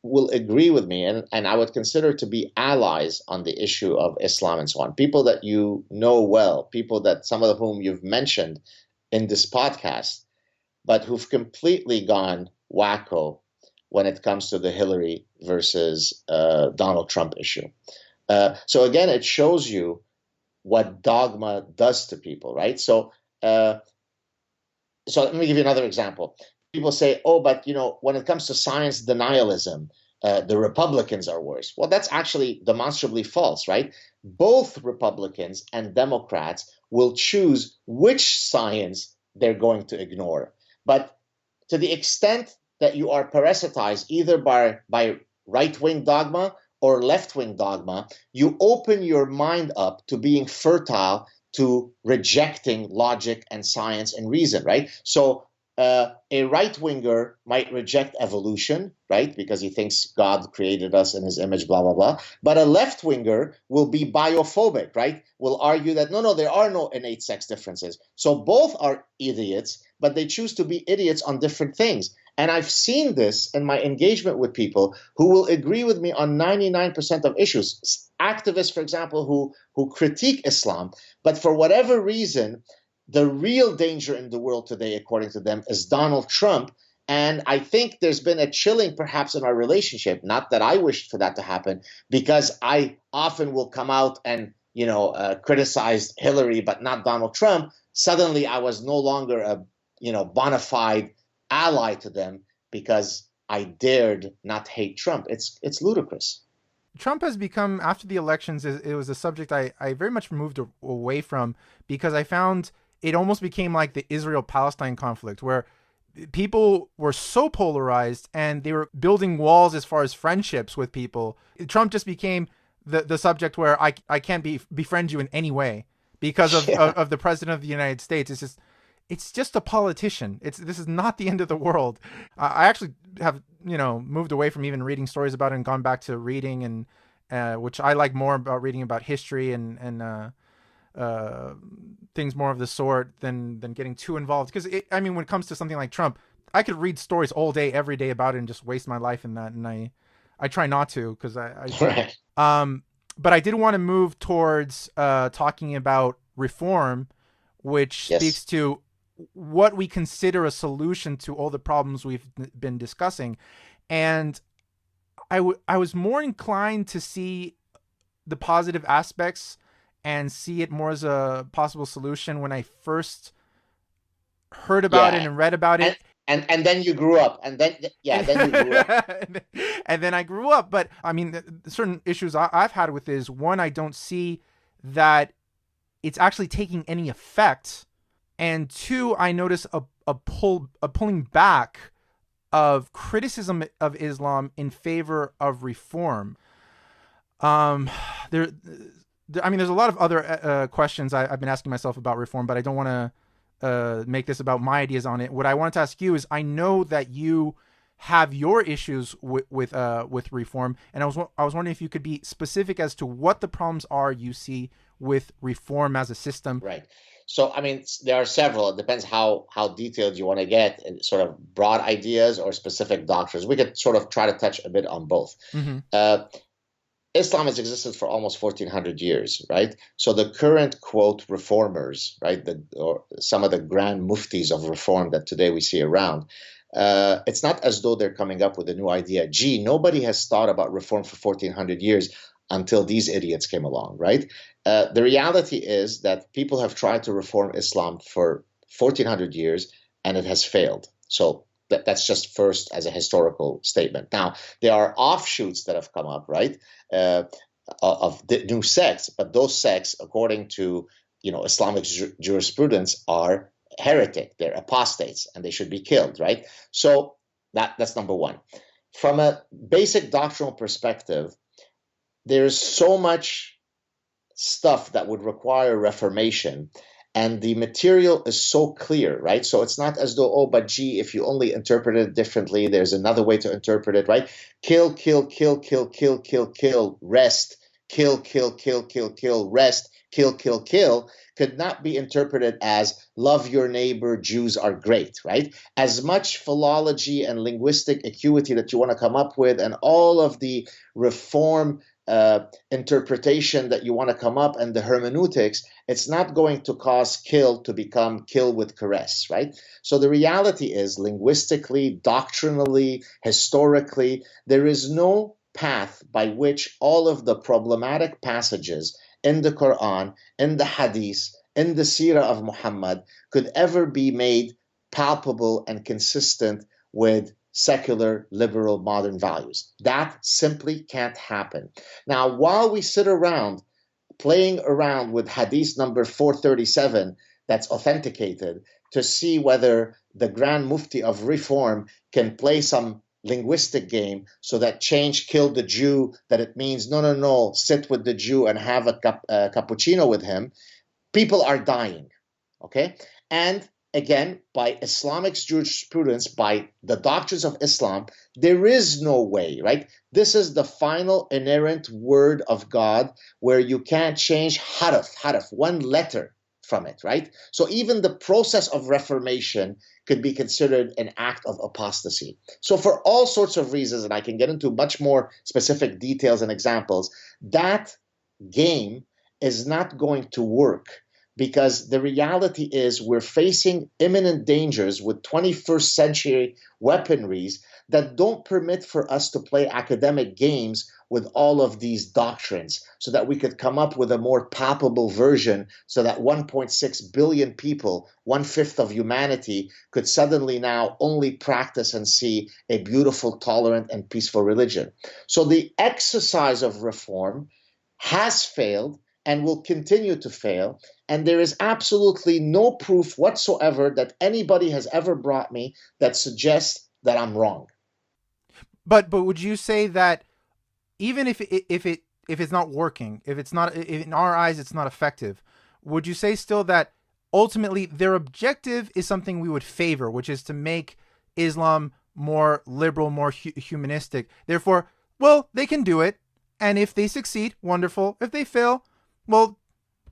will agree with me, and I would consider to be allies on the issue of Islam and so on. People that you know well, people that some of whom you've mentioned in this podcast, but who've completely gone wacko when it comes to the Hillary versus Donald Trump issue. So again, it shows you what dogma does to people, right? So let me give you another example. People say, oh, but when it comes to science denialism, the Republicans are worse. Well, that's actually demonstrably false, right? Both Republicans and Democrats will choose which science they're going to ignore. But to the extent that you are parasitized either by right-wing dogma or left-wing dogma, you open your mind up to being fertile to rejecting logic and science and reason, right? So a right-winger might reject evolution, right? Because he thinks God created us in his image, blah, blah, blah. But a left-winger will be biophobic, right? Will argue that, no, there are no innate sex differences. So both are idiots, but they choose to be idiots on different things. And I've seen this in my engagement with people who will agree with me on 99% of issues. Activists, for example, who critique Islam, but for whatever reason, the real danger in the world today, according to them, is Donald Trump. And I think there's been a chilling perhaps in our relationship, not that I wished for that to happen, because I often will come out and, criticize Hillary, but not Donald Trump. Suddenly I was no longer a, bona fide ally to them because I dared not hate Trump. It's ludicrous. Trump has become, after the elections, it was a subject I very much moved away from because I found it almost became like the Israel-Palestine conflict where people were so polarized and they were building walls as far as friendships with people. Trump just became the subject where I can't befriend you in any way because of the president of the United States. It's just a politician. This is not the end of the world. I actually have, moved away from even reading stories about it and gone back to reading and which I like more about reading about history and things more of the sort than getting too involved. Because when it comes to something like Trump, I could read stories all day, every day about it and just waste my life in that. And I try not to because but I did want to move towards talking about reform, which speaks to what we consider a solution to all the problems we've been discussing. And I was more inclined to see the positive aspects and see it more as a possible solution when I first heard about it and read about it. And then you grew up, and then you grew up. And then I grew up. But certain issues I've had with is, one, I don't see that it's actually taking any effect. And two, I notice a pulling back of criticism of Islam in favor of reform. There's a lot of other questions I've been asking myself about reform, but I don't want to make this about my ideas on it. What I wanted to ask you is, I know that you have your issues with reform, and I was wondering if you could be specific as to what the problems are you see with reform as a system. Right. So, I mean, there are several. It depends how detailed you want to get, sort of broad ideas or specific doctrines. We could sort of try to touch a bit on both. Mm-hmm. Islam has existed for almost 1400 years, right? So the current, quote, reformers, right, or some of the grand muftis of reform that today we see around, it's not as though they're coming up with a new idea. Gee, nobody has thought about reform for 1400 years until these idiots came along, right? The reality is that people have tried to reform Islam for 1400 years and it has failed. So that's just first as a historical statement. Now, there are offshoots that have come up, right, of the new sects, but those sects, according to Islamic jurisprudence, are heretic. They're apostates, and they should be killed, right? So that's number one. From a basic doctrinal perspective, there is so much stuff that would require reformation, and the material is so clear, right? So it's not as though, but gee, if you only interpret it differently, there's another way to interpret it, right? Kill, kill, kill, kill, kill, kill, kill, rest, kill, kill, kill, kill, kill, rest, kill, kill, kill, could not be interpreted as love your neighbor, Jews are great, right? As much philology and linguistic acuity that you want to come up with, and all of the reform interpretation that you want to come up, and the hermeneutics, it's not going to cause kill to become kill with caress, right? So the reality is, linguistically, doctrinally, historically, there is no path by which all of the problematic passages in the Quran, in the Hadith, in the Seerah of Muhammad could ever be made palpable and consistent with secular, liberal, modern values. That simply can't happen. Now, while we sit around playing around with Hadith number 437 that's authenticated to see whether the Grand Mufti of Reform can play some linguistic game so that change killed the Jew, that it means no, sit with the Jew and have a cappuccino with him, people are dying, okay? And again, by Islamic jurisprudence, by the doctrines of Islam, there is no way, right? This is the final inerrant word of God where you can't change harf, one letter from it, right? So even the process of reformation could be considered an act of apostasy. So for all sorts of reasons, and I can get into much more specific details and examples, that game is not going to work, because the reality is we're facing imminent dangers with 21st century weaponries that don't permit for us to play academic games with all of these doctrines, so that we could come up with a more palpable version, so that 1.6 billion people, 1/5 of humanity, could suddenly now only practice and see a beautiful, tolerant, and peaceful religion. So the exercise of reform has failed and will continue to fail, and there is absolutely no proof whatsoever that anybody has ever brought me that suggests that I'm wrong. But would you say that even if it's not working, if in our eyes it's not effective, would you say still that ultimately their objective is something we would favor, which is to make Islam more liberal, more humanistic? Therefore, well, they can do it, and if they succeed, wonderful. If they fail, well,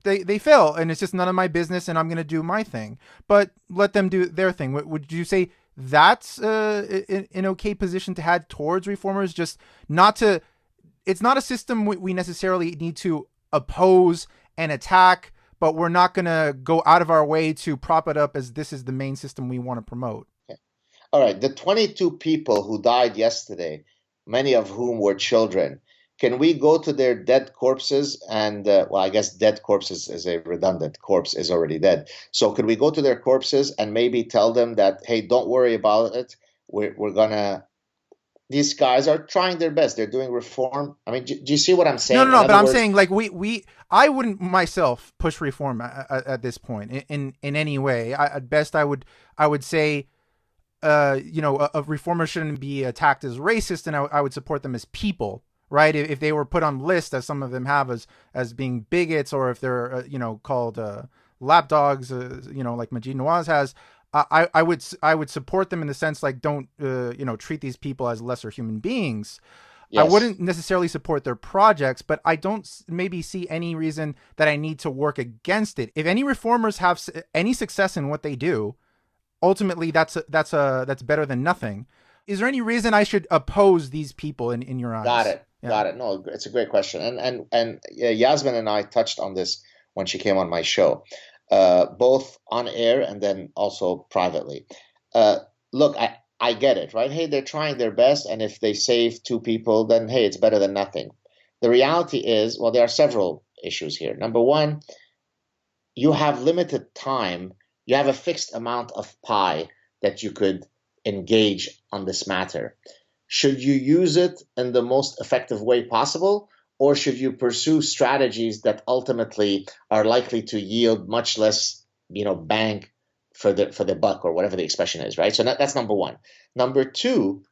they fail, and it's just none of my business, and I'm going to do my thing. But let them do their thing. Would you say that's an okay position to have towards reformers? Just not to... It's not a system we necessarily need to oppose and attack, but we're not going to go out of our way to prop it up as this is the main system we want to promote. Okay. All right. The 22 people who died yesterday, many of whom were children, can we go to their dead corpses and, well, I guess dead corpses is a redundant. Corpse is already dead. So could we go to their corpses and maybe tell them that, hey, don't worry about it. We're going to... These guys are trying their best. They're doing reform. I mean, do you see what I'm saying? No, but I'm saying, like, I wouldn't myself push reform at this point in any way. At best, I would say, a reformer shouldn't be attacked as racist, and I would support them as people, right? If they were put on list, as some of them have, as being bigots, or if they're, called lapdogs, like Majid Nawaz has, I would support them in the sense like don't treat these people as lesser human beings. I Yes. wouldn't necessarily support their projects, but I don't maybe see any reason that I need to work against it. If any reformers have any success in what they do, ultimately that's better than nothing. Is there any reason I should oppose these people in your Got eyes? it. Yeah. Got it. No, it's a great question. And Yasmin and I touched on this when she came on my show, both on air and then also privately. Uh, Look, I get it, right? Hey, they're trying their best, and if they save two people, then hey, it's better than nothing. The reality is, well, there are several issues here. Number one, you have limited time. You have a fixed amount of pie that you could engage on this matter. Should you use it in the most effective way possible, or should you pursue strategies that ultimately are likely to yield much less, bang for the buck, or whatever the expression is, right? So that's number one. Number two,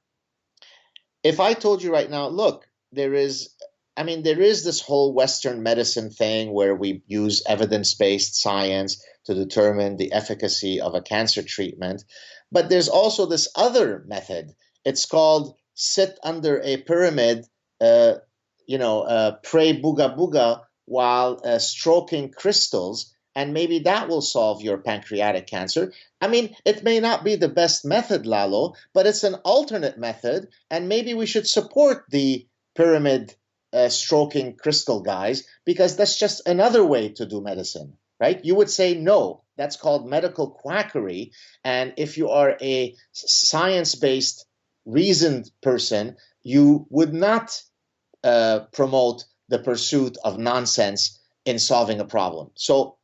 if I told you right now, look, there is this whole Western medicine thing where we use evidence-based science to determine the efficacy of a cancer treatment, but there's also this other method. It's called sit under a pyramid, pray booga booga while stroking crystals, and maybe that will solve your pancreatic cancer. I mean, it may not be the best method, Lalo, but it's an alternate method, and maybe we should support the pyramid stroking crystal guys, because that's just another way to do medicine, right? You would say no, that's called medical quackery. And if you are a science based, reasoned person, you would not promote the pursuit of nonsense in solving a problem. So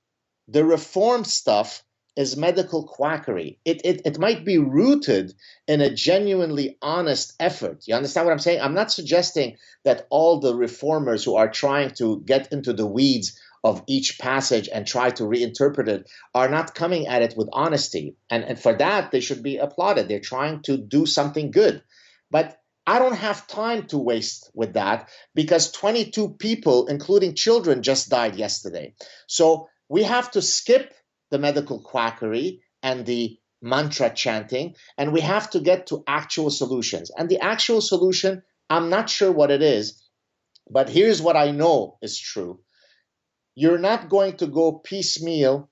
the reform stuff is medical quackery. It might be rooted in a genuinely honest effort. You understand what I'm saying? I'm not suggesting that all the reformers who are trying to get into the weeds of each passage and try to reinterpret it are not coming at it with honesty. And for that, they should be applauded. They're trying to do something good. But I don't have time to waste with that, because 22 people, including children, just died yesterday. So we have to skip the medical quackery and the mantra chanting, and we have to get to actual solutions. And the actual solution, I'm not sure what it is, but here's what I know is true. You're not going to go piecemeal,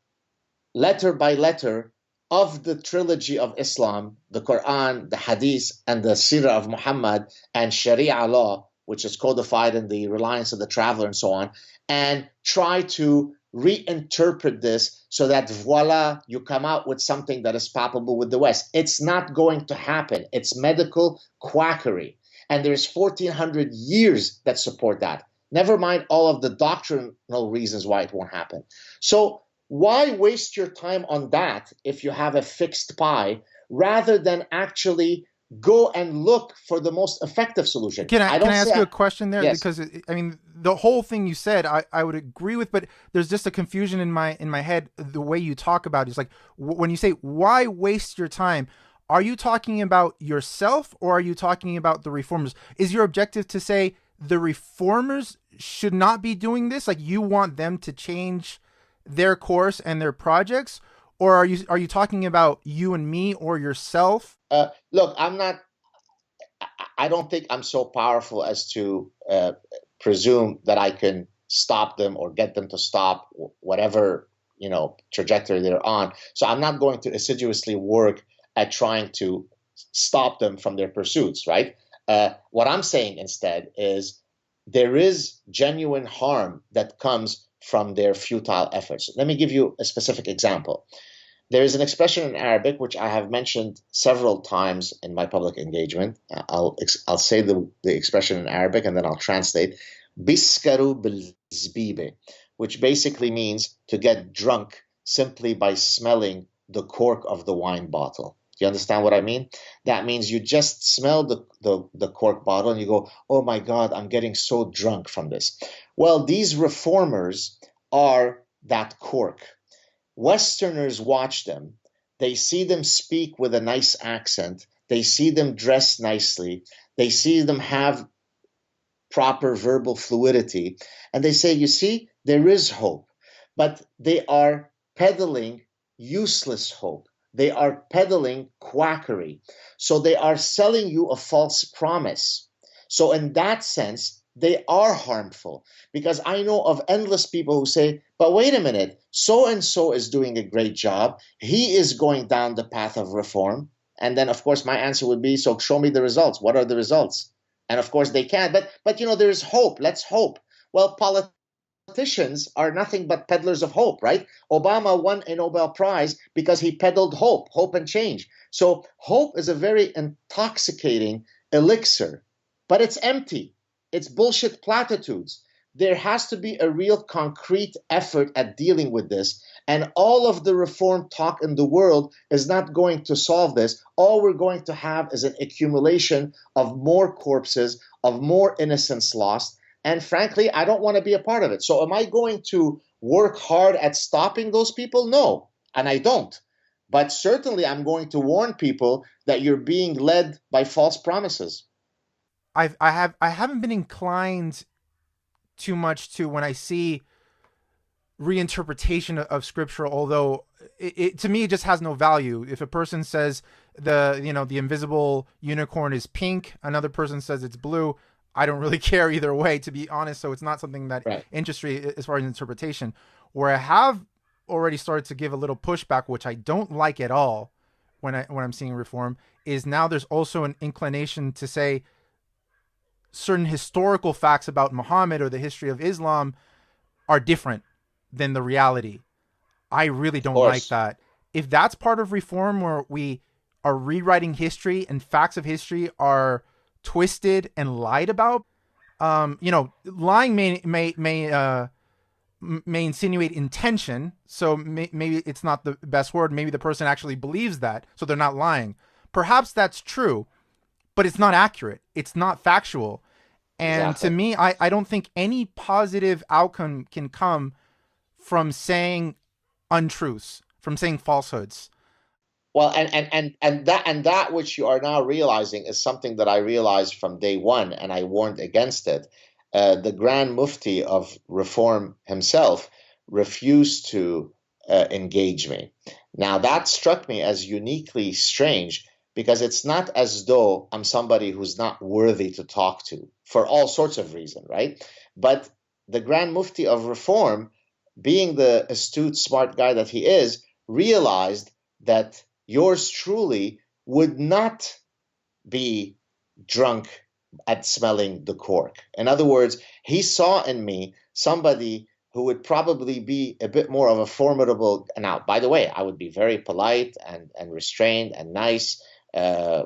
letter by letter, of the trilogy of Islam, the Quran, the Hadith, and the Sirah of Muhammad, and Sharia law, which is codified in the Reliance of the Traveler and so on, and try to reinterpret this so that voila, you come out with something that is palpable with the West. It's not going to happen. It's medical quackery. And there's 1400 years that support that. Never mind all of the doctrinal reasons why it won't happen. So why waste your time on that if you have a fixed pie, rather than actually go and look for the most effective solution? Can I don't ask say you a question there? yes. Because I mean, the whole thing you said, I would agree with, but there's just a confusion in my head. The way you talk about it is like when you say why waste your time. Are you talking about yourself, or are you talking about the reformers? Is your objective to say the reformers should not be doing this? Like you want them to change their course and their projects, or are you talking about you and me or yourself? Look, I don't think I'm so powerful as to presume that I can stop them or get them to stop whatever trajectory they're on. So I'm not going to assiduously work at trying to stop them from their pursuits, right? What I'm saying instead is there is genuine harm that comes from their futile efforts. Let me give you a specific example. There is an expression in Arabic which I have mentioned several times in my public engagement. I'll say the expression in Arabic and then I'll translate. Biskaru bil, which basically means to get drunk simply by smelling the cork of the wine bottle. Do you understand what I mean? That means you just smell the cork bottle and you go, oh my God, I'm getting so drunk from this. Well, these reformers are that cork. Westerners watch them. They see them speak with a nice accent. They see them dress nicely. They see them have proper verbal fluidity. And they say, you see, there is hope. But they are peddling useless hope. They are peddling quackery. So they are selling you a false promise. So in that sense, they are harmful, because I know of endless people who say, but wait a minute, so and so is doing a great job. He is going down the path of reform. And then, of course, my answer would be, so show me the results. What are the results? And of course, they can't. But there's hope. Let's hope. Well, politicians are nothing but peddlers of hope, right? Obama won a Nobel Prize because he peddled hope and change. So hope is a very intoxicating elixir, but it's empty. It's bullshit platitudes. There has to be a real concrete effort at dealing with this. And all of the reform talk in the world is not going to solve this. All we're going to have is an accumulation of more corpses, of more innocence lost. And frankly, I don't want to be a part of it. So am I going to work hard at stopping those people? No, and I don't. But certainly I'm going to warn people that you're being led by false promises. I haven't been inclined too much to, when I see reinterpretation of scripture, although to me it just has no value. If a person says the invisible unicorn is pink, another person says it's blue, I don't really care either way, to be honest. So it's not something that interests me as far as interpretation. Where I have already started to give a little pushback, which I don't like at all when I'm seeing reform, is now there's also an inclination to say certain historical facts about Muhammad or the history of Islam are different than the reality. I really don't like that. If that's part of reform, where we are rewriting history and facts of history are twisted and lied about, lying may insinuate intention. So maybe it's not the best word. Maybe the person actually believes that, so they're not lying. Perhaps that's true, but it's not accurate. It's not factual. And to me, I don't think any positive outcome can come from saying untruths, from saying falsehoods. Well, and that which you are now realizing is something that I realized from day one, and I warned against it. The Grand Mufti of Reform himself refused to engage me. Now, that struck me as uniquely strange, because it's not as though I'm somebody who's not worthy to talk to for all sorts of reasons, right? But the Grand Mufti of Reform, being the astute, smart guy that he is, realized that yours truly would not be drunk at smelling the cork. In other words, he saw in me somebody who would probably be a bit more of a formidable. Now, by the way, I would be very polite and restrained and nice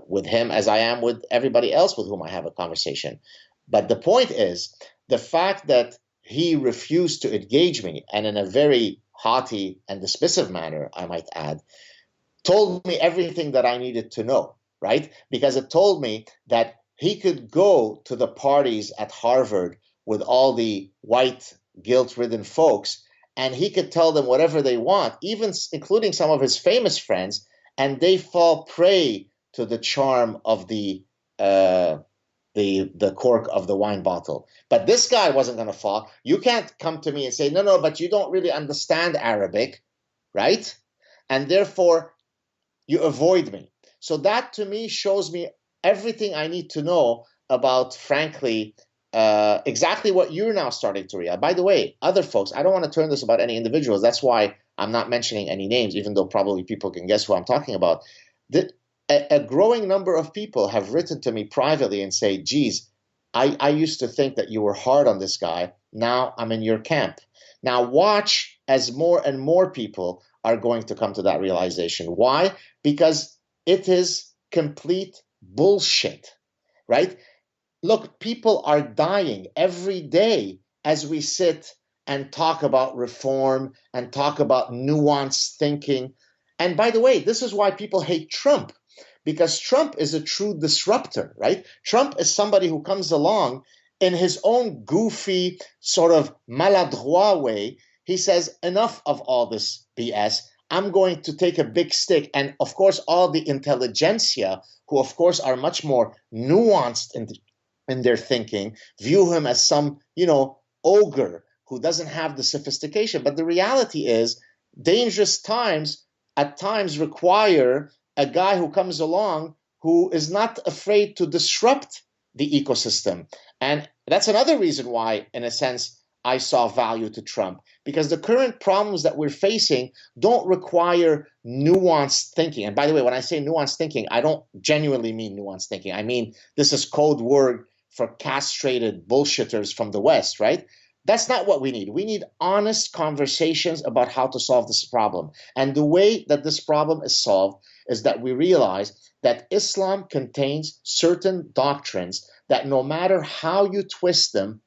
with him, as I am with everybody else with whom I have a conversation. But the point is, the fact that he refused to engage me, and in a very haughty and dismissive manner, I might add, told me everything that I needed to know, right? Because it told me that he could go to the parties at Harvard with all the white, guilt-ridden folks, and he could tell them whatever they want, even including some of his famous friends, and they fall prey to the charm of the cork of the wine bottle. But this guy wasn't going to fall. You can't come to me and say, no, but you don't really understand Arabic, right? And therefore, you avoid me. So that, to me, shows me everything I need to know about, frankly, exactly what you're now starting to realize. By the way, other folks, I don't want to turn this about any individuals. That's why I'm not mentioning any names, even though probably people can guess who I'm talking about. A growing number of people have written to me privately and say, geez, I used to think that you were hard on this guy. Now I'm in your camp. Now watch as more and more people are going to come to that realization. Why? Because it is complete bullshit, right? Look, people are dying every day as we sit and talk about reform and talk about nuanced thinking. And by the way, this is why people hate Trump, because Trump is a true disruptor, right? Trump is somebody who comes along in his own goofy, sort of maladroit way. He says, enough of all this BS. I'm going to take a big stick. And of course, all the intelligentsia, who of course are much more nuanced in their thinking, view him as some, ogre who doesn't have the sophistication. But the reality is, dangerous times at times require a guy who comes along who is not afraid to disrupt the ecosystem. And that's another reason why, in a sense, I saw value to Trump, because the current problems that we're facing don't require nuanced thinking. And by the way, when I say nuanced thinking, I don't genuinely mean nuanced thinking. I mean, this is code word for castrated bullshitters from the West, right? That's not what we need. We need honest conversations about how to solve this problem. And the way that this problem is solved is that we realize that Islam contains certain doctrines that, no matter how you twist them,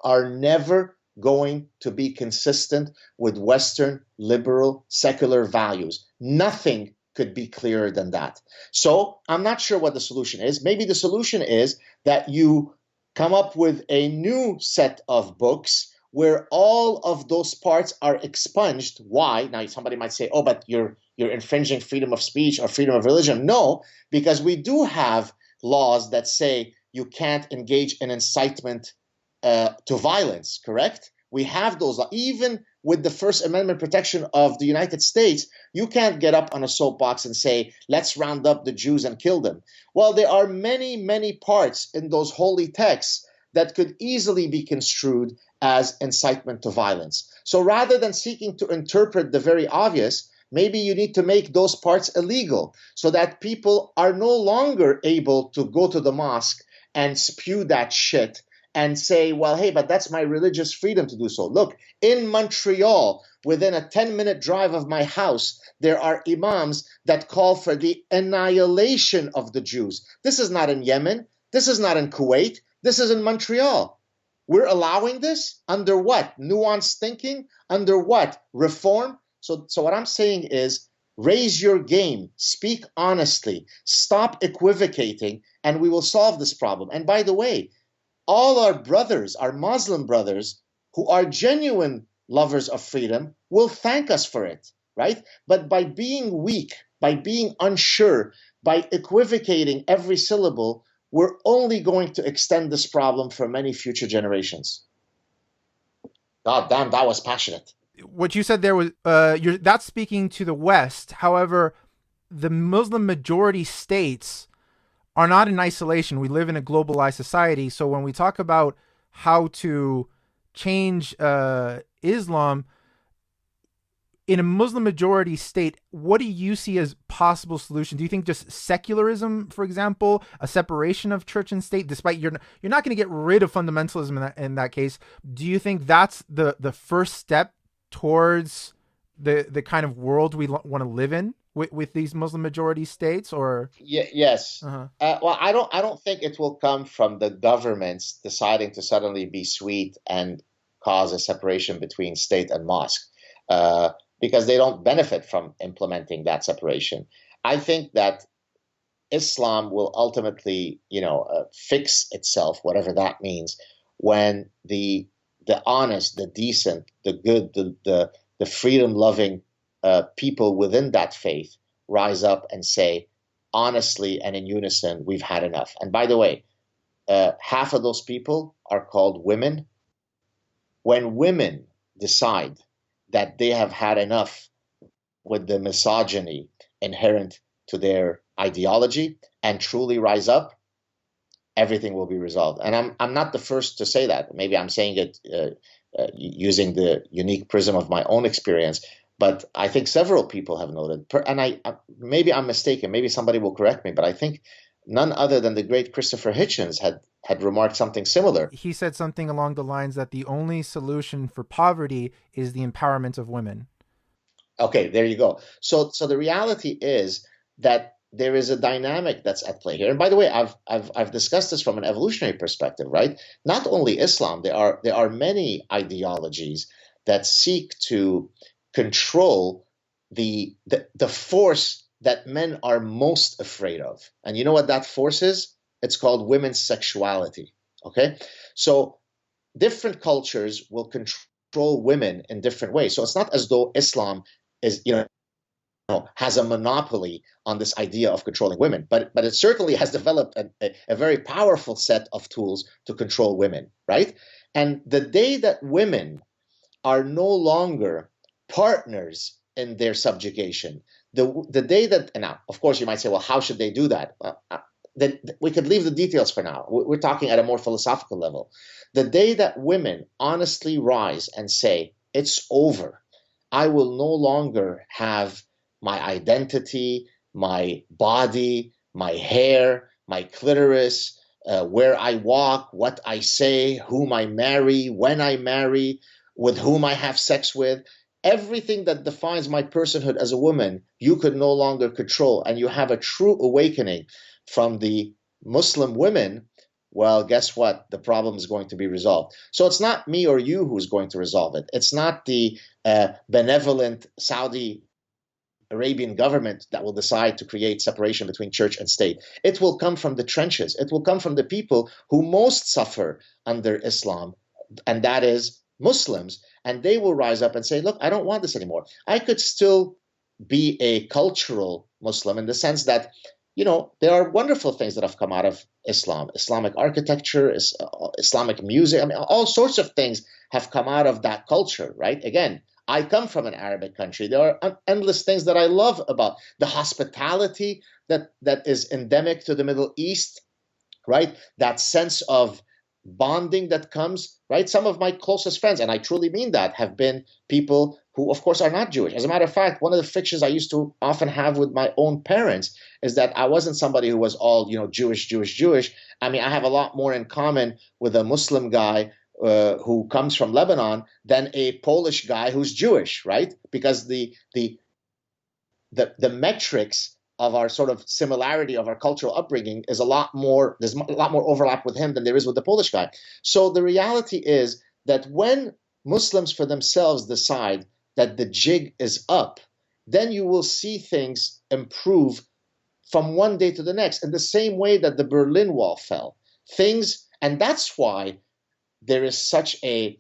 are never going to be consistent with Western liberal secular values. Nothing could be clearer than that. So I'm not sure what the solution is. Maybe the solution is that you come up with a new set of books where all of those parts are expunged. Why? Now somebody might say, oh, but you're infringing freedom of speech or freedom of religion. No, because we do have laws that say you can't engage in incitement to violence, correct? We have those laws. Even with the First Amendment protection of the United States, you can't get up on a soapbox and say, let's round up the Jews and kill them. Well, there are many, many parts in those holy texts that could easily be construed as incitement to violence. So rather than seeking to interpret the very obvious, maybe you need to make those parts illegal so that people are no longer able to go to the mosque and spew that shit and say, well, hey, but that's my religious freedom to do so. Look, in Montreal, within a 10-minute drive of my house, there are imams that call for the annihilation of the Jews. This is not in Yemen. This is not in Kuwait. This is in Montreal. We're allowing this? Under what? Nuanced thinking? Under what? Reform? So what I'm saying is, raise your game, speak honestly, stop equivocating, and we will solve this problem. And by the way, all our brothers, our Muslim brothers, who are genuine lovers of freedom, will thank us for it, right? But by being weak, by being unsure, by equivocating every syllable, we're only going to extend this problem for many future generations. God damn, that was passionate. What you said there was that's speaking to the West. However, the Muslim majority states are not in isolation. We live in a globalized society. So when we talk about how to change Islam in a Muslim majority state, what do you see as possible solution? Do you think just secularism, for example, a separation of church and state, despite you're not going to get rid of fundamentalism in that case? Do you think that's the first step towards the kind of world we want to live in with these Muslim majority states? Or yes. Well, I don't think it will come from the governments deciding to suddenly be sweet and cause a separation between state and mosque, because they don't benefit from implementing that separation. I think that Islam will ultimately, fix itself, whatever that means, when the honest, the decent, the good, the freedom-loving people within that faith rise up and say, honestly and in unison, we've had enough. And by the way, half of those people are called women. When women decide that they have had enough with the misogyny inherent to their ideology and truly rise up, everything will be resolved. And I'm not the first to say that. Maybe I'm saying it using the unique prism of my own experience, but I think several people have noted, and maybe I'm mistaken, maybe somebody will correct me, but I think none other than the great Christopher Hitchens had remarked something similar. He said something along the lines that the only solution for poverty is the empowerment of women. Okay, there you go. So the reality is that there is a dynamic that's at play here. And by the way, I've discussed this from an evolutionary perspective, right? Not only Islam, there are many ideologies that seek to control the force that men are most afraid of. And you know what that force is? It's called women's sexuality. Okay? So different cultures will control women in different ways. So it's not as though Islam is, has a monopoly on this idea of controlling women, but it certainly has developed a very powerful set of tools to control women, right? And the day that women are no longer partners in their subjugation. The day that, and now, of course, you might say, well, how should they do that? Then we could leave the details for now. We're talking at a more philosophical level. The day that women honestly rise and say, it's over, I will no longer have my identity, my body, my hair, my clitoris, where I walk, what I say, whom I marry, when I marry, with whom I have sex with. Everything that defines my personhood as a woman, you could no longer control, and you have a true awakening from the Muslim women. Well, guess what? The problem is going to be resolved. So it's not me or you who's going to resolve it. It's not the benevolent Saudi Arabian government that will decide to create separation between church and state. It will come from the trenches. It will come from the people who most suffer under Islam, and that is Muslims. And they will rise up and say, look, I don't want this anymore. I could still be a cultural Muslim in the sense that, there are wonderful things that have come out of Islam. Islamic architecture, Islamic music. I mean, all sorts of things have come out of that culture, right? Again, I come from an Arabic country. There are endless things that I love about the hospitality that is endemic to the Middle East, right? That sense of bonding that comes, right? Some of my closest friends, and I truly mean that, have been people who, of course, are not Jewish. As a matter of fact, one of the fictions I used to often have with my own parents is that I wasn't somebody who was all, Jewish. I mean, I have a lot more in common with a Muslim guy who comes from Lebanon than a Polish guy who's Jewish, right? Because the metrics of our sort of similarity of our cultural upbringing is there's a lot more overlap with him than there is with the Polish guy. So the reality is that when Muslims for themselves decide that the jig is up, then you will see things improve from one day to the next in the same way that the Berlin Wall fell. And that's why there is such a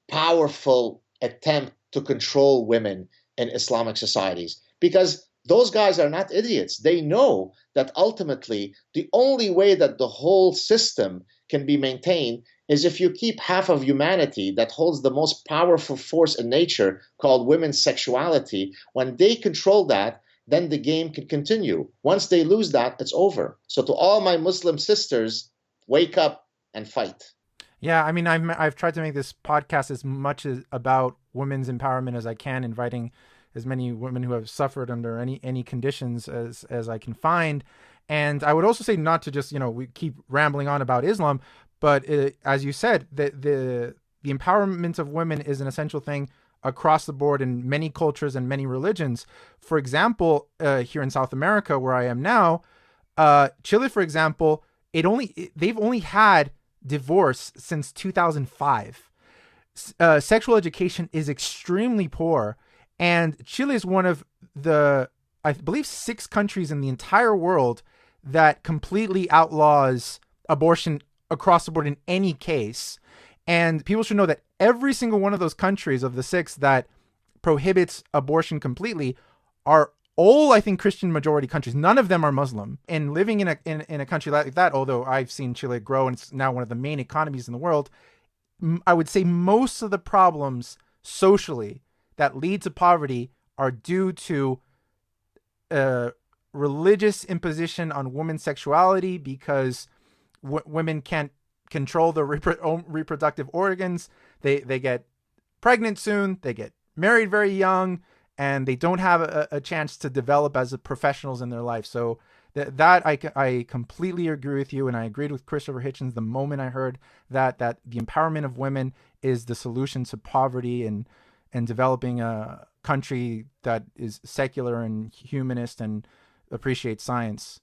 powerful attempt to control women in Islamic societies, because those guys are not idiots. They know that ultimately the only way that the whole system can be maintained is if you keep half of humanity that holds the most powerful force in nature called women's sexuality. When they control that, then the game can continue. Once they lose that, it's over. So to all my Muslim sisters, wake up and fight. Yeah, I mean, I've tried to make this podcast as much about women's empowerment as I can, inviting as many women who have suffered under any conditions as I can find. And I would also say not to just, we keep rambling on about Islam, but as you said, the empowerment of women is an essential thing across the board in many cultures and many religions. For example, here in South America, where I am now, Chile, for example, they've only had divorce since 2005. Sexual education is extremely poor. And Chile is one of the, I believe, 6 countries in the entire world that completely outlaws abortion across the board in any case. And people should know that every single one of those countries of the 6 that prohibits abortion completely are all, I think, Christian majority countries. None of them are Muslim. And living in a country like that, although I've seen Chile grow and it's now one of the main economies in the world, I would say most of the problems socially that lead to poverty are due to religious imposition on women's sexuality, because women can't control their reproductive organs. They get pregnant soon, they get married very young, and they don't have a chance to develop as professionals in their life. So that I completely agree with you, and I agreed with Christopher Hitchens the moment I heard that the empowerment of women is the solution to poverty and developing a country that is secular and humanist and appreciates science.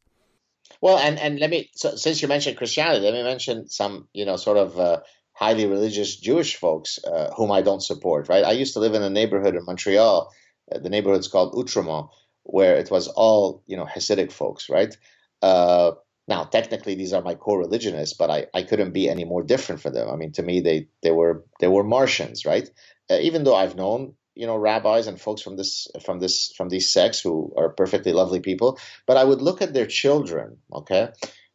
Well, and since you mentioned Christianity, let me mention some, sort of highly religious Jewish folks whom I don't support, right? I used to live in a neighborhood in Montreal. The neighborhood's called Outremont, where it was all, Hasidic folks, right? Now, technically, these are my co-religionists, but I couldn't be any more different from them. I mean, to me, they were Martians, right? Even though I've known, rabbis and folks from these sects who are perfectly lovely people, but I would look at their children, okay,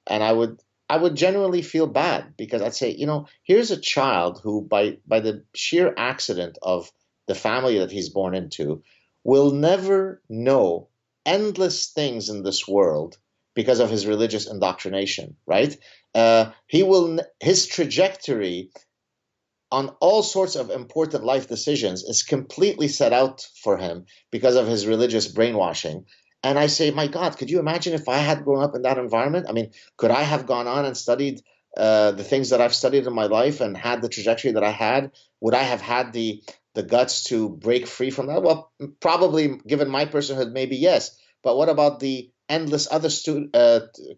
and I would genuinely feel bad, because I'd say, here's a child who, by the sheer accident of the family that he's born into, will never know endless things in this world because of his religious indoctrination, right? His trajectory on all sorts of important life decisions is completely set out for him because of his religious brainwashing. And I say, my God, could you imagine if I had grown up in that environment? I mean, could I have gone on and studied the things that I've studied in my life and had the trajectory that I had? Would I have had the guts to break free from that? Well, probably, given my personhood, maybe yes. But what about the endless other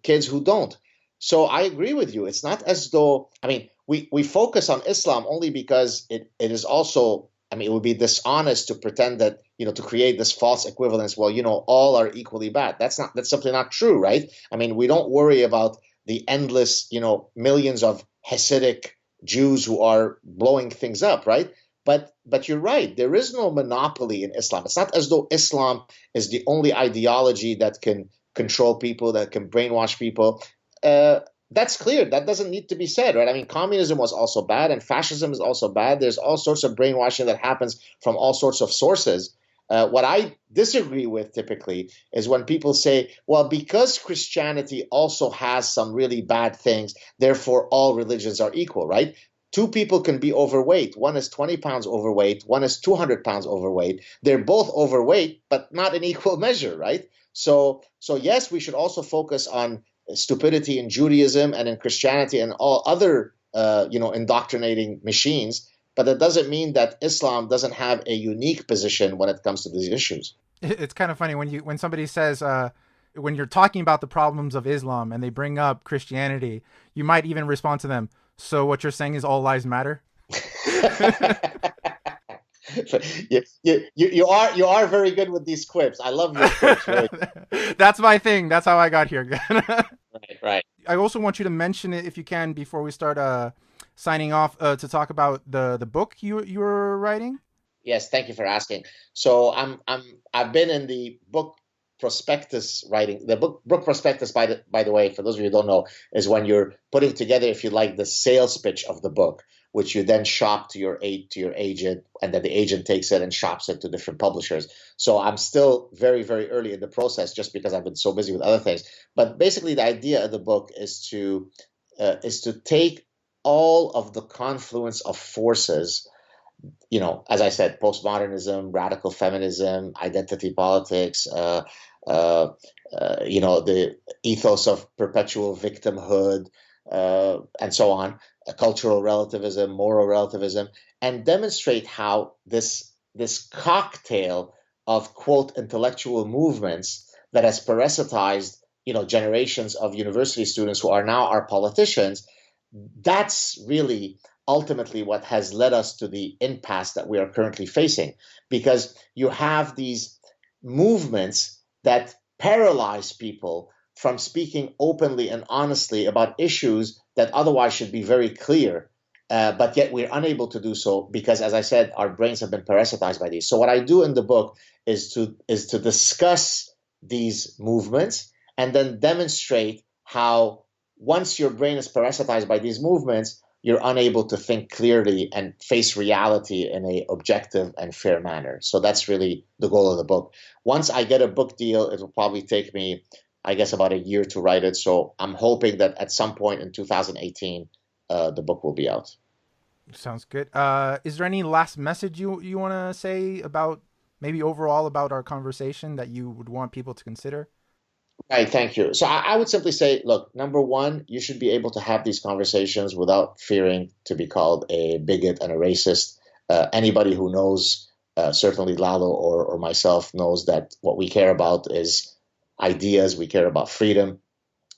kids who don't? So I agree with you. It's not as though, I mean, we focus on Islam only because it is also, I mean, it would be dishonest to pretend that, to create this false equivalence. Well, all are equally bad. That's simply not true, right? I mean, we don't worry about the endless, millions of Hasidic Jews who are blowing things up, right? But you're right. There is no monopoly in Islam. It's not as though Islam is the only ideology that can control people, that can brainwash people. That's clear. That doesn't need to be said, right? I mean, communism was also bad, and fascism is also bad. There's all sorts of brainwashing that happens from all sorts of sources. What I disagree with typically is when people say, well, because Christianity also has some really bad things, therefore all religions are equal, right? Two people can be overweight. One is 20 pounds overweight. One is 200 pounds overweight. They're both overweight, but not in equal measure, right? So yes, we should also focus on stupidity in Judaism and in Christianity and all other, indoctrinating machines. But that doesn't mean that Islam doesn't have a unique position when it comes to these issues. It's kind of funny when somebody says when you're talking about the problems of Islam and they bring up Christianity, you might even respond to them. So what you're saying is all lives matter. You are very good with these quips. I love your quips. Really. That's my thing. That's how I got here. Right. I also want you to mention it if you can before we start signing off to talk about the book you're writing. Yes, thank you for asking. So I've been in the book prospectus writing. The book prospectus, by the way, for those of you who don't know, is when you're putting together, if you like, the sales pitch of the book, which you then shop to your agent, and then the agent takes it and shops it to different publishers. So I'm still very, very early in the process, just because I've been so busy with other things. But basically, the idea of the book is to take all of the confluence of forces, as I said, postmodernism, radical feminism, identity politics, the ethos of perpetual victimhood, and so on, cultural relativism, moral relativism, and demonstrate how this cocktail of, quote, intellectual movements that has parasitized, generations of university students who are now our politicians, that's really ultimately what has led us to the impasse that we are currently facing. Because you have these movements that paralyze people from speaking openly and honestly about issues that otherwise should be very clear, but yet we're unable to do so because, as I said, our brains have been parasitized by these. So what I do in the book is to discuss these movements and then demonstrate how, once your brain is parasitized by these movements, you're unable to think clearly and face reality in an objective and fair manner. So that's really the goal of the book. Once I get a book deal, it will probably take me, I guess, about a year to write it. So I'm hoping that at some point in 2018, the book will be out. Sounds good. Is there any last message you want to say about, maybe overall, about our conversation that you would want people to consider? Right, thank you. So I would simply say, look, number one, you should be able to have these conversations without fearing to be called a bigot and a racist. Anybody who knows, certainly Lalo or myself, knows that what we care about is ideas. We care about freedom.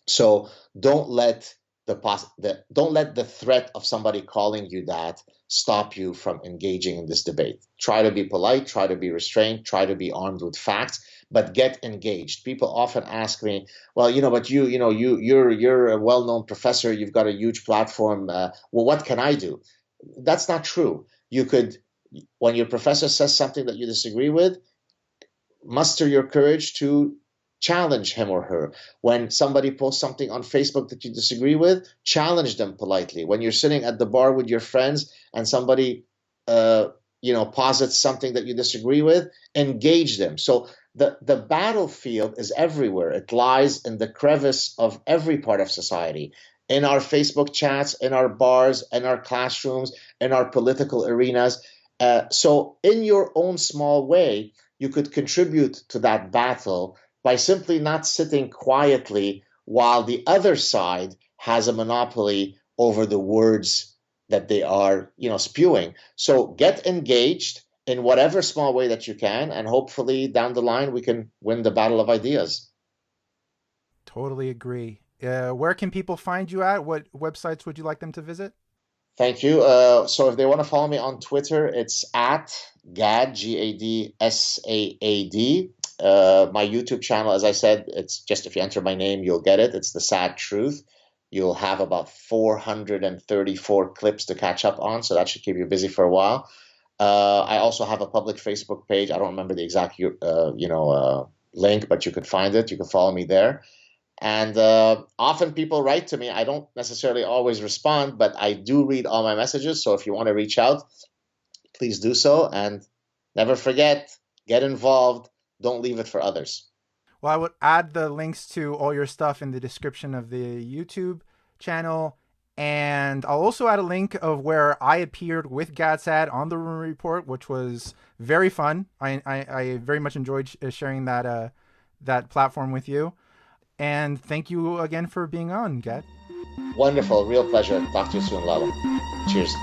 So don't let don't let the threat of somebody calling you that stop you from engaging in this debate. Try to be polite, try to be restrained, try to be armed with facts, but get engaged. People often ask me, well, but you're a well-known professor, you've got a huge platform. Well, what can I do? That's not true. You could, when your professor says something that you disagree with, muster your courage to challenge him or her. When somebody posts something on Facebook that you disagree with, challenge them politely. When you're sitting at the bar with your friends and somebody posits something that you disagree with, engage them. So the battlefield is everywhere. It lies in the crevice of every part of society, in our Facebook chats, in our bars, in our classrooms, in our political arenas. So in your own small way, you could contribute to that battle by simply not sitting quietly while the other side has a monopoly over the words that they are, spewing. So get engaged in whatever small way that you can, and hopefully down the line we can win the battle of ideas. Totally agree. Where can people find you at? What websites would you like them to visit? Thank you. So if they want to follow me on Twitter, it's at Gad, Gadsaad. My YouTube channel, as I said, it's just if you enter my name, you'll get it. It's The Sad Truth. You'll have about 434 clips to catch up on, so that should keep you busy for a while. I also have a public Facebook page. I don't remember the exact link, but you could find it. You can follow me there. And often people write to me. I don't necessarily always respond, but I do read all my messages. So if you want to reach out, please do so. And never forget, get involved. Don't leave it for others. Well, I would add the links to all your stuff in the description of the YouTube channel. And I'll also add a link of where I appeared with Gadsad on the Rumor Report, which was very fun. I very much enjoyed sharing that platform with you. And thank you again for being on, Gad. Wonderful. Real pleasure. Talk to you soon, Lalo. Cheers.